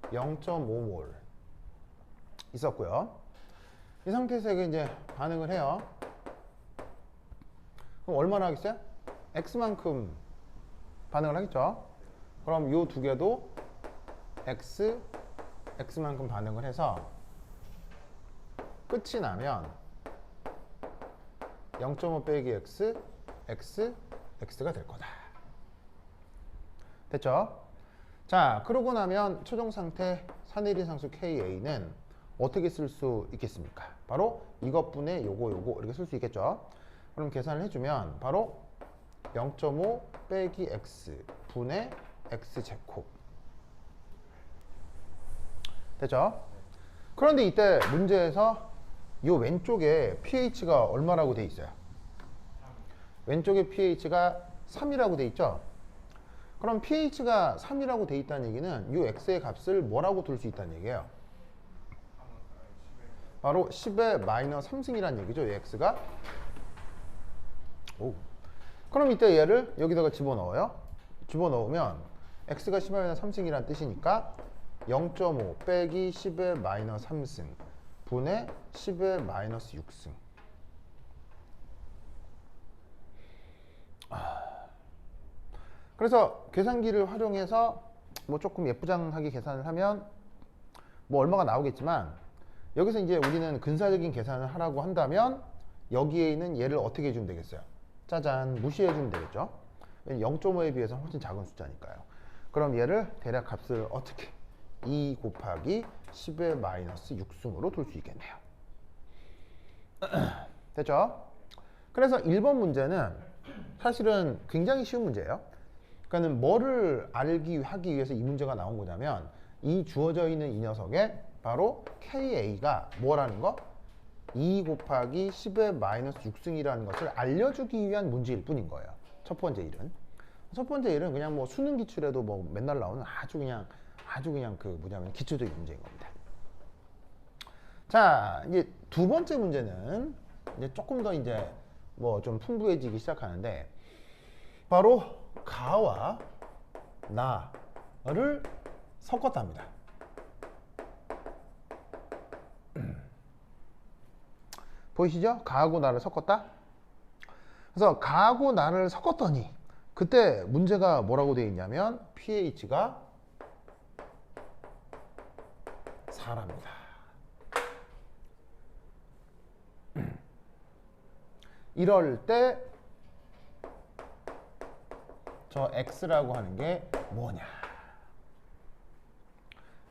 0.5몰 있었고요. 이 상태에서 이게 이제 반응을 해요. 그럼 얼마나 하겠어요? X만큼 반응을 하겠죠. 그럼 이 두 개도 X만큼 반응을 해서 끝이 나면 0.5 빼기 X가 될 거다. 됐죠? 자, 그러고 나면 최종 상태 산해리 상수 KA는 어떻게 쓸 수 있겠습니까? 바로 이것분의 요거 이렇게 쓸 수 있겠죠? 그럼 계산을 해주면 바로 0.5 빼기 X 분의 X제곱. 됐죠? 그런데 이때 문제에서 이 왼쪽에 pH가 얼마라고 돼 있어요? 왼쪽에 pH가 3이라고 돼 있죠? 그럼 pH가 3이라고 돼 있다는 얘기는 이 x의 값을 뭐라고 둘 수 있다는 얘기예요? 바로 10의 마이너스 3승이라는 얘기죠. 이 x가. 오. 그럼 이때 얘를 여기다가 집어넣어요. 집어넣으면 x가 10의 마이너스 3승이라는 뜻이니까 0.5 빼기 10의 마이너스 3승 분의 10의 마이너스 6승. 그래서 계산기를 활용해서 뭐 조금 예쁘장하게 계산을 하면 뭐 얼마가 나오겠지만, 여기서 이제 우리는 근사적인 계산을 하라고 한다면 여기에 있는 얘를 어떻게 해주면 되겠어요? 짜잔, 무시해주면 되겠죠. 0.5에 비해서 훨씬 작은 숫자니까요. 그럼 얘를 대략 값을 어떻게 2 곱하기 10의 마이너스 6승으로 둘 수 있겠네요. 됐죠? 그래서 1번 문제는 사실은 굉장히 쉬운 문제예요. 그러니까 뭐를 하기 위해서 이 문제가 나온 거냐면, 이 주어져 있는 이 녀석에 바로 KA가 뭐라는 거? 2 곱하기 10의 마이너스 6승이라는 것을 알려주기 위한 문제일 뿐인 거예요. 첫 번째 일은. 첫 번째 일은 그냥 뭐 수능 기출에도 뭐 맨날 나오는 아주 그냥 그 뭐냐면 기초적인 문제인 겁니다. 자, 이제 두 번째 문제는 이제 조금 더 이제 뭐 좀 풍부해지기 시작하는데, 바로 가와 나를 섞었답니다. 보이시죠? 가하고 나를 섞었다. 그래서 가하고 나를 섞었더니 그때 문제가 뭐라고 되어 있냐면 pH가 4랍니다. 이럴 때 저 X라고 하는 게 뭐냐?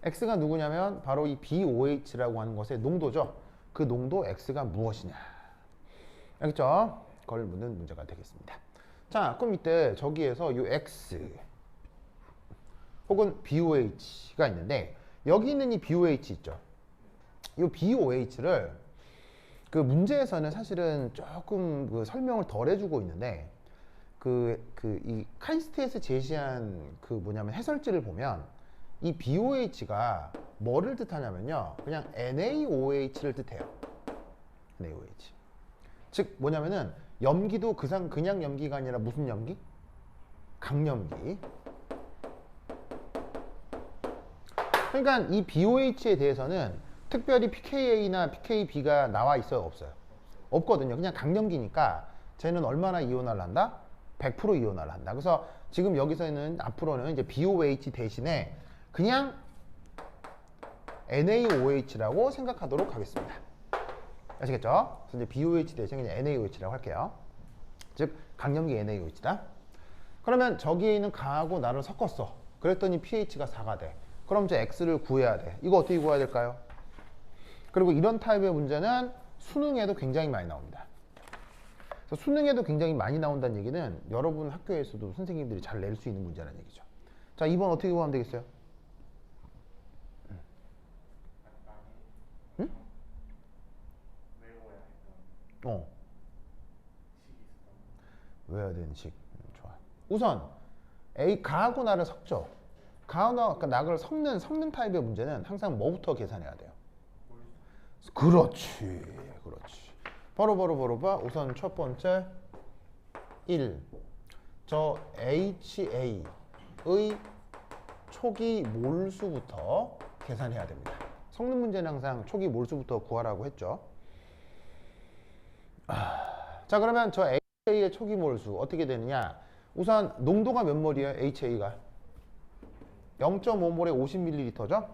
X가 누구냐면 바로 이 BOH라고 하는 것의 농도죠. 그 농도 X가 무엇이냐. 알겠죠? 그걸 묻는 문제가 되겠습니다. 자, 그럼 이때 저기에서 이 X 혹은 BOH가 있는데 여기 있는 이 BOH 있죠. 이 BOH를 그 문제에서는 사실은 조금 그 설명을 덜 해주고 있는데 이 카이스트에서 제시한 그 뭐냐면 해설지를 보면 이 BOH가 뭐를 뜻하냐면요. 그냥 NaOH를 뜻해요. NaOH. 즉 뭐냐면은 염기도 그냥 염기가 아니라 무슨 염기? 강염기. 그러니까 이 BOH에 대해서는 특별히 pKa나 pKb가 나와 있어요, 없어요? 없거든요. 그냥 강염기니까 쟤는 얼마나 이온화를 한다? 100% 이온화를 한다. 그래서 지금 여기서는 앞으로는 이제 BOH 대신에 그냥 NaOH라고 생각하도록 하겠습니다. 아시겠죠? 그래서 이제 BOH 대신 그냥 NaOH라고 할게요. 즉 강염기 NaOH다. 그러면 저기에 있는 강하고 나를 섞었어. 그랬더니 pH가 4가 돼. 그럼 이제 X를 구해야 돼. 이거 어떻게 구해야 될까요? 그리고 이런 타입의 문제는 수능에도 굉장히 많이 나옵니다. 그래서 수능에도 굉장히 많이 나온다는 얘기는 여러분 학교에서도 선생님들이 잘 낼 수 있는 문제라는 얘기죠. 자, 2번 어떻게 구하면 되겠어요? 응? 외워야 했던 어, 식이 있었던 외워야 되는 식. 좋아. 우선 가하고 나를 섞죠. 가하고 낙을 섞는 타입의 문제는 항상 뭐부터 계산해야 돼요? 그렇지. 바로 봐. 우선 첫 번째 1. 저 HA의 초기 몰수부터 계산해야 됩니다. 섞는 문제는 항상 초기 몰수부터 구하라고 했죠. 자, 그러면 저 HA의 초기 몰수 어떻게 되느냐? 우선 농도가 몇 몰이에요? HA가 0.5몰에 50ml죠?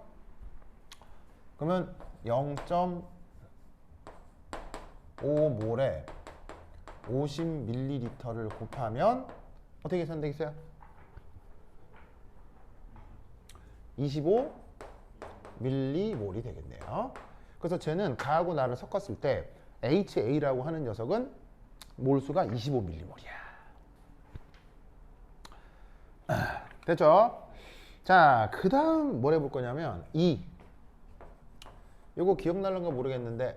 그러면 0.5몰에 50ml를 곱하면 어떻게 계산되겠어요? 25m몰이 되겠네요. 그래서 쟤는 가하고 나를 섞었을 때 HA라고 하는 녀석은 몰수가 25m몰이야. 됐죠? 자, 그 다음 뭘 해볼 거냐면 요거 기억날런가 모르겠는데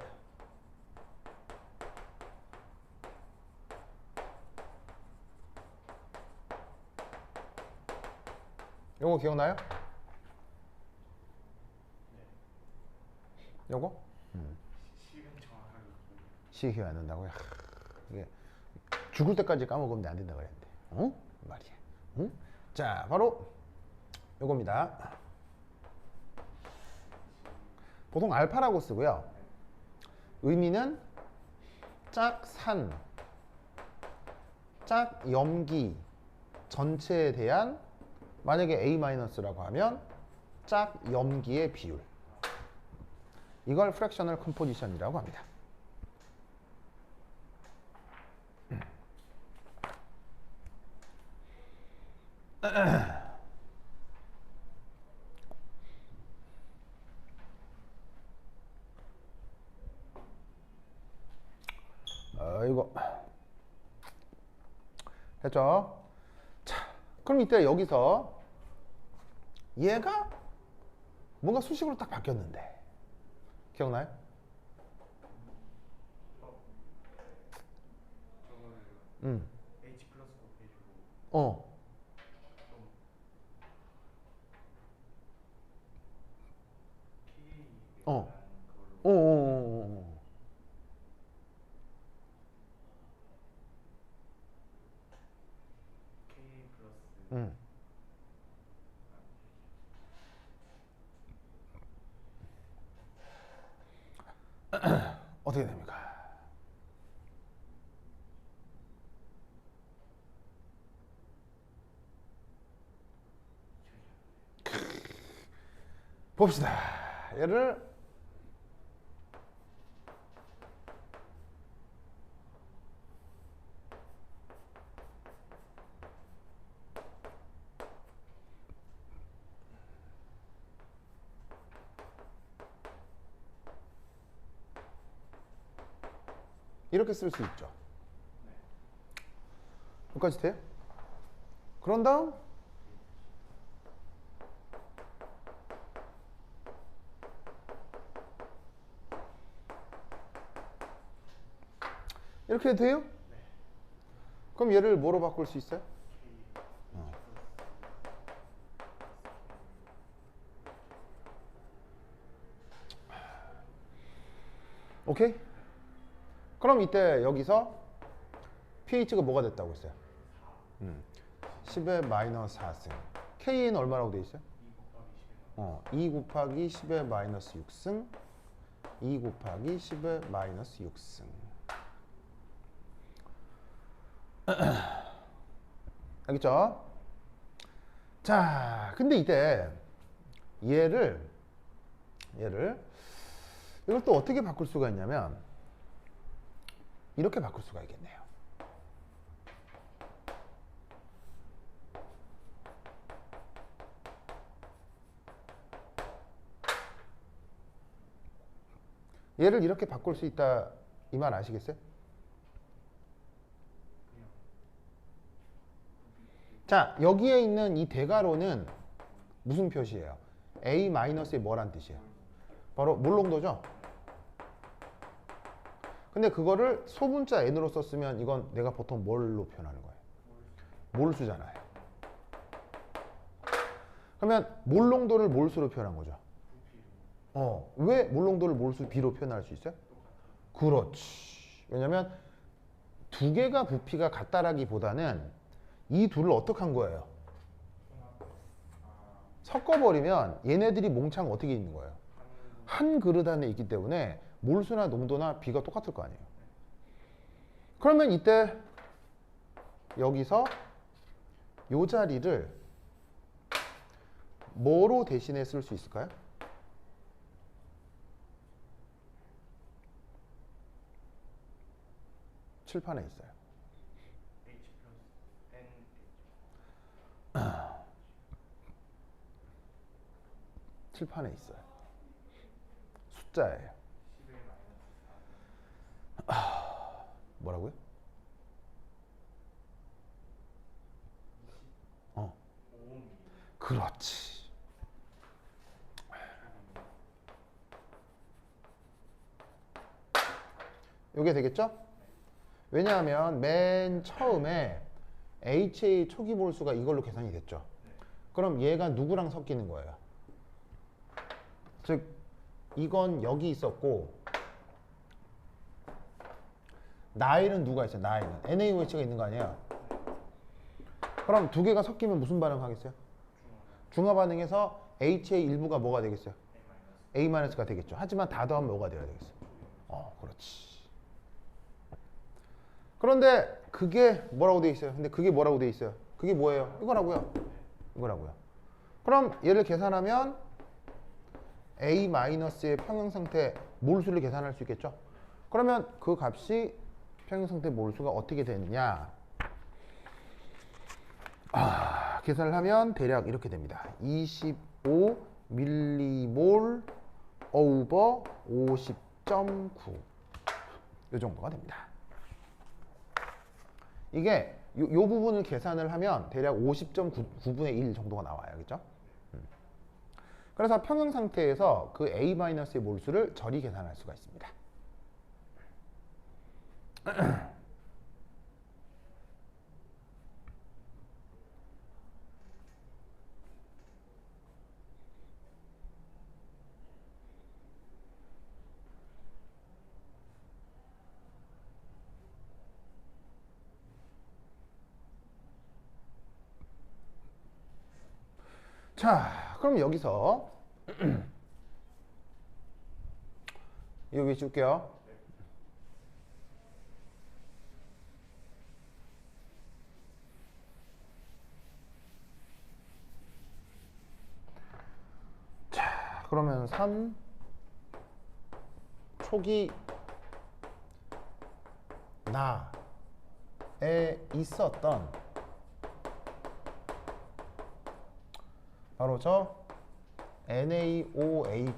요거 기억나요? 요거? 식은 정확하게 기억이 시기 안 난다고요? 이게 죽을 때까지 까먹으면 안 된다 그랬는데, 어? 말이야. 응? 자, 바로 요겁니다. 보통 알파라고 쓰고요. 의미는 짝산, 짝염기 전체에 대한 만약에 A-라고 하면 짝염기의 비율. 이걸 프랙셔널 컴포지션이라고 합니다. 이거 됐죠? 자, 그럼 이때 여기서 얘가 뭔가 수식으로 딱 바뀌었는데 기억나요? 저거를 응. H 플러스 곱해주고 어. 좀 P 어. 그걸로 어. K 플러스 응. 어떻게 됩니까? 봅시다. 얘를 이렇게 쓸 수 있죠. 여기까지 돼요? 그런 다음 이렇게 해도 돼요? 그럼 얘를 뭐로 바꿀 수 있어요? 오케이? 그럼 이때 여기서 pH가 뭐가 됐다고 했어요? 10의 마이너스 4승. K는 얼마라고 돼 있어요? 2 곱하기 10의 마이너스 6승. 2 곱하기 10의 마이너스 6승. 알겠죠? 자, 근데 이때 얘를 이걸 또 어떻게 바꿀 수가 있냐면 이렇게 바꿀 수가 있겠네요. 얘를 이렇게 바꿀 수 있다 이 말 아시겠어요? 자, 여기에 있는 이 대괄호는 무슨 표시예요? A-의 뭐란 뜻이에요? 바로 몰롱도죠? 근데 그거를 소문자 n으로 썼으면 이건 내가 보통 뭘로 표현하는 거예요? 몰수잖아요. 그러면 몰롱도를 몰수로 표현한 거죠. 왜 몰롱도를 몰수 B로 표현할 수 있어요? 그렇지. 왜냐면 두 개가 부피가 같다라기보다는 이 둘을 어떻게 한 거예요? 섞어버리면 얘네들이 몽창 어떻게 있는 거예요? 한 그릇 안에 있기 때문에 몰수나 농도나 B가 똑같을 거 아니에요. 그러면 이때 여기서 이 자리를 뭐로 대신해 쓸 수 있을까요? 칠판에 있어요. H 플러스 N 칠판에 있어요. 숫자예요. 10의 마이너스 4. 뭐라고요? 5mm. 그렇지. 요게 되겠죠? 왜냐하면 맨 처음에 HA 초기 몰수가 이걸로 계산이 됐죠. 그럼 얘가 누구랑 섞이는 거예요? 즉 이건 여기 있었고 나이는 누가 있어요? 나이는 NaOH가 있는 거 아니에요? 그럼 두 개가 섞이면 무슨 반응 하겠어요? 중화 반응에서 HA 일부가 뭐가 되겠어요? A-가 되겠죠. 하지만 다 더하면 뭐가 돼야 되겠어요? 그렇지. 그런데 그게 뭐라고 돼 있어요? 근데 그게 뭐라고 돼 있어요? 그게 뭐예요? 이거라고요. 이거라고요. 그럼 얘를 계산하면 A-의 평형상태 몰수를 계산할 수 있겠죠? 그러면 그 값이 평형상태 몰수가 어떻게 되느냐? 계산을 하면 대략 이렇게 됩니다. 25 밀리몰 오버 50.9 이 정도가 됩니다. 이게 요 부분을 계산을 하면 대략 50.9분의 1 정도가 나와요. 그죠? 그래서 평형 상태에서 그 A-의 몰수를 절이 계산할 수가 있습니다. 자, 그럼 여기서 여기 줄게요. 자, 그러면 3 초기 나에 있었던 바로 저 NaOH의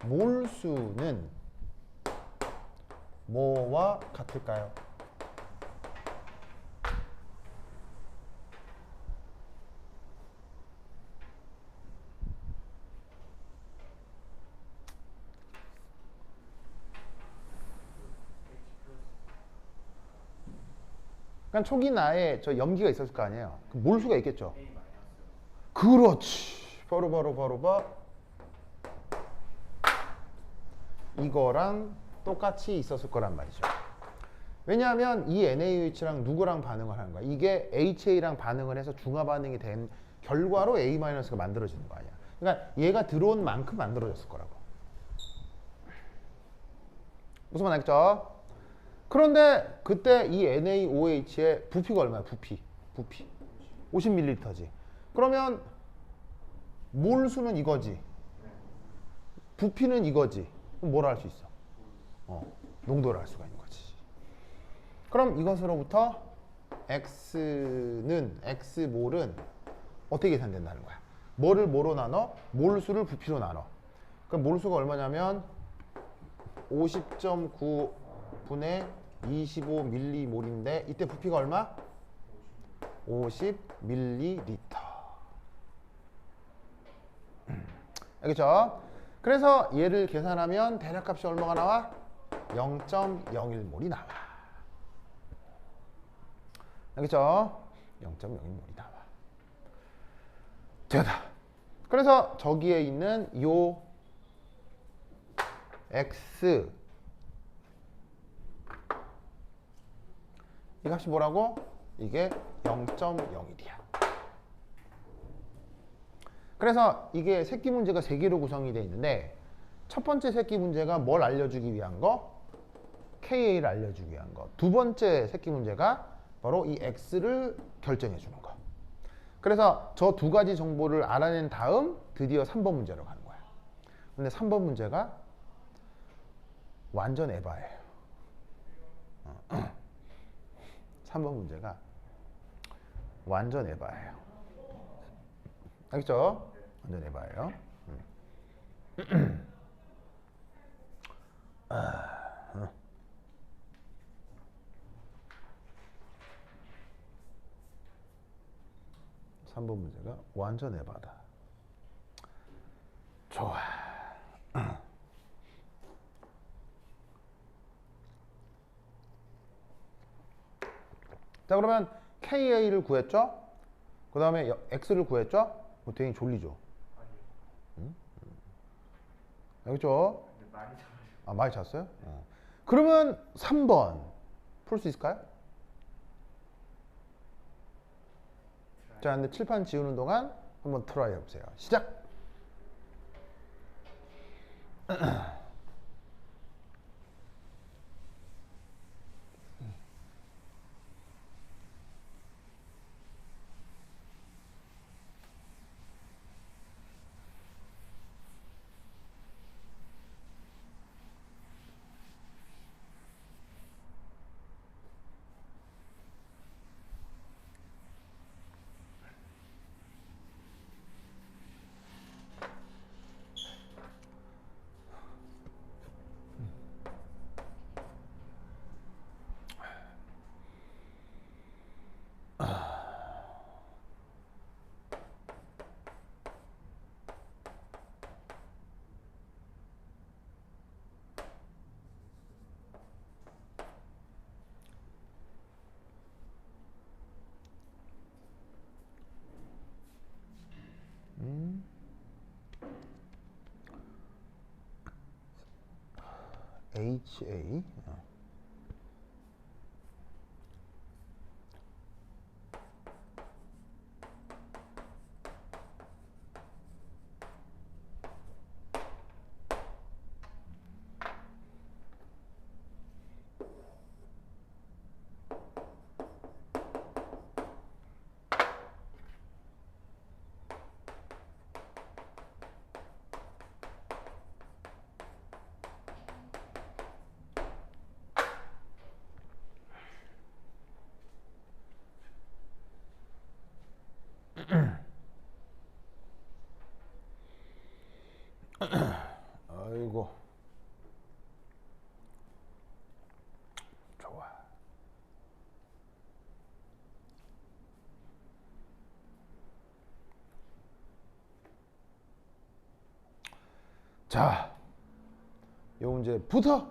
몰수는 뭐와 같을까요? 그러니까 초기 나에 저 염기가 있었을 거 아니에요. 그 몰수가 있겠죠. A 마이너스. 그렇지. 바로 봐. 이거랑 똑같이 있었을 거란 말이죠. 왜냐하면 이 NaOH랑 누구랑 반응을 하는 거야? 이게 HA랑 반응을 해서 중화 반응이 된 결과로 A-가 만들어지는 거 아니야. 그러니까 얘가 들어온 만큼 만들어졌을 거라고. 무슨 말 알겠죠? 그런데 그때 이 NaOH의 부피가 얼마야? 부피 50ml지. 그러면 몰수는 이거지. 부피는 이거지. 그럼 뭘 할 수 있어? 농도를 알 수가 있는 거지. 그럼 이것으로부터 X몰은 어떻게 계산된다는 거야? 뭐를 뭐로 나눠? 몰수를 부피로 나눠. 그럼 몰수가 얼마냐면 50.9분의 25m몰인데 이때 부피가 얼마? 50ml. 알겠죠? 그래서 얘를 계산하면 대략값이 얼마가 나와? 0.01몰이 나와. 알겠죠? 0.01몰이 나와. 됐다. 그래서 저기에 있는 요 X 이 값이 뭐라고? 이게 0.01이야. 그래서 이게 새끼 문제가 3개로 구성이 되어 있는데 첫 번째 새끼 문제가 뭘 알려주기 위한 거? KA를 알려주기 위한 거. 두 번째 새끼 문제가 바로 이 X를 결정해 주는 거. 그래서 저 두 가지 정보를 알아낸 다음 드디어 3번 문제로 가는 거야. 근데 3번 문제가 완전 에바예요. 3번 문제가 완전 에바예요. 알겠죠? 완전 에바예요. 3번 문제가 완전 에바다. 좋아. 자, 그러면 KA를 구했죠? 그 다음에 X를 구했죠? 되게 졸리죠? 아니요. 알겠죠? 근데 많이 잡아요. 아, 많이 잤어요? 그러면 3번 풀 수 있을까요? 자, 근데 칠판 지우는 동안 한번 트라이 해보세요. 시작! HA 아이고 자, 이 문제부터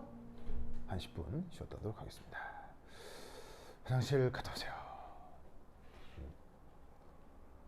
한 10분 쉬었다 하도록 하겠습니다. 화장실 갔다 오세요.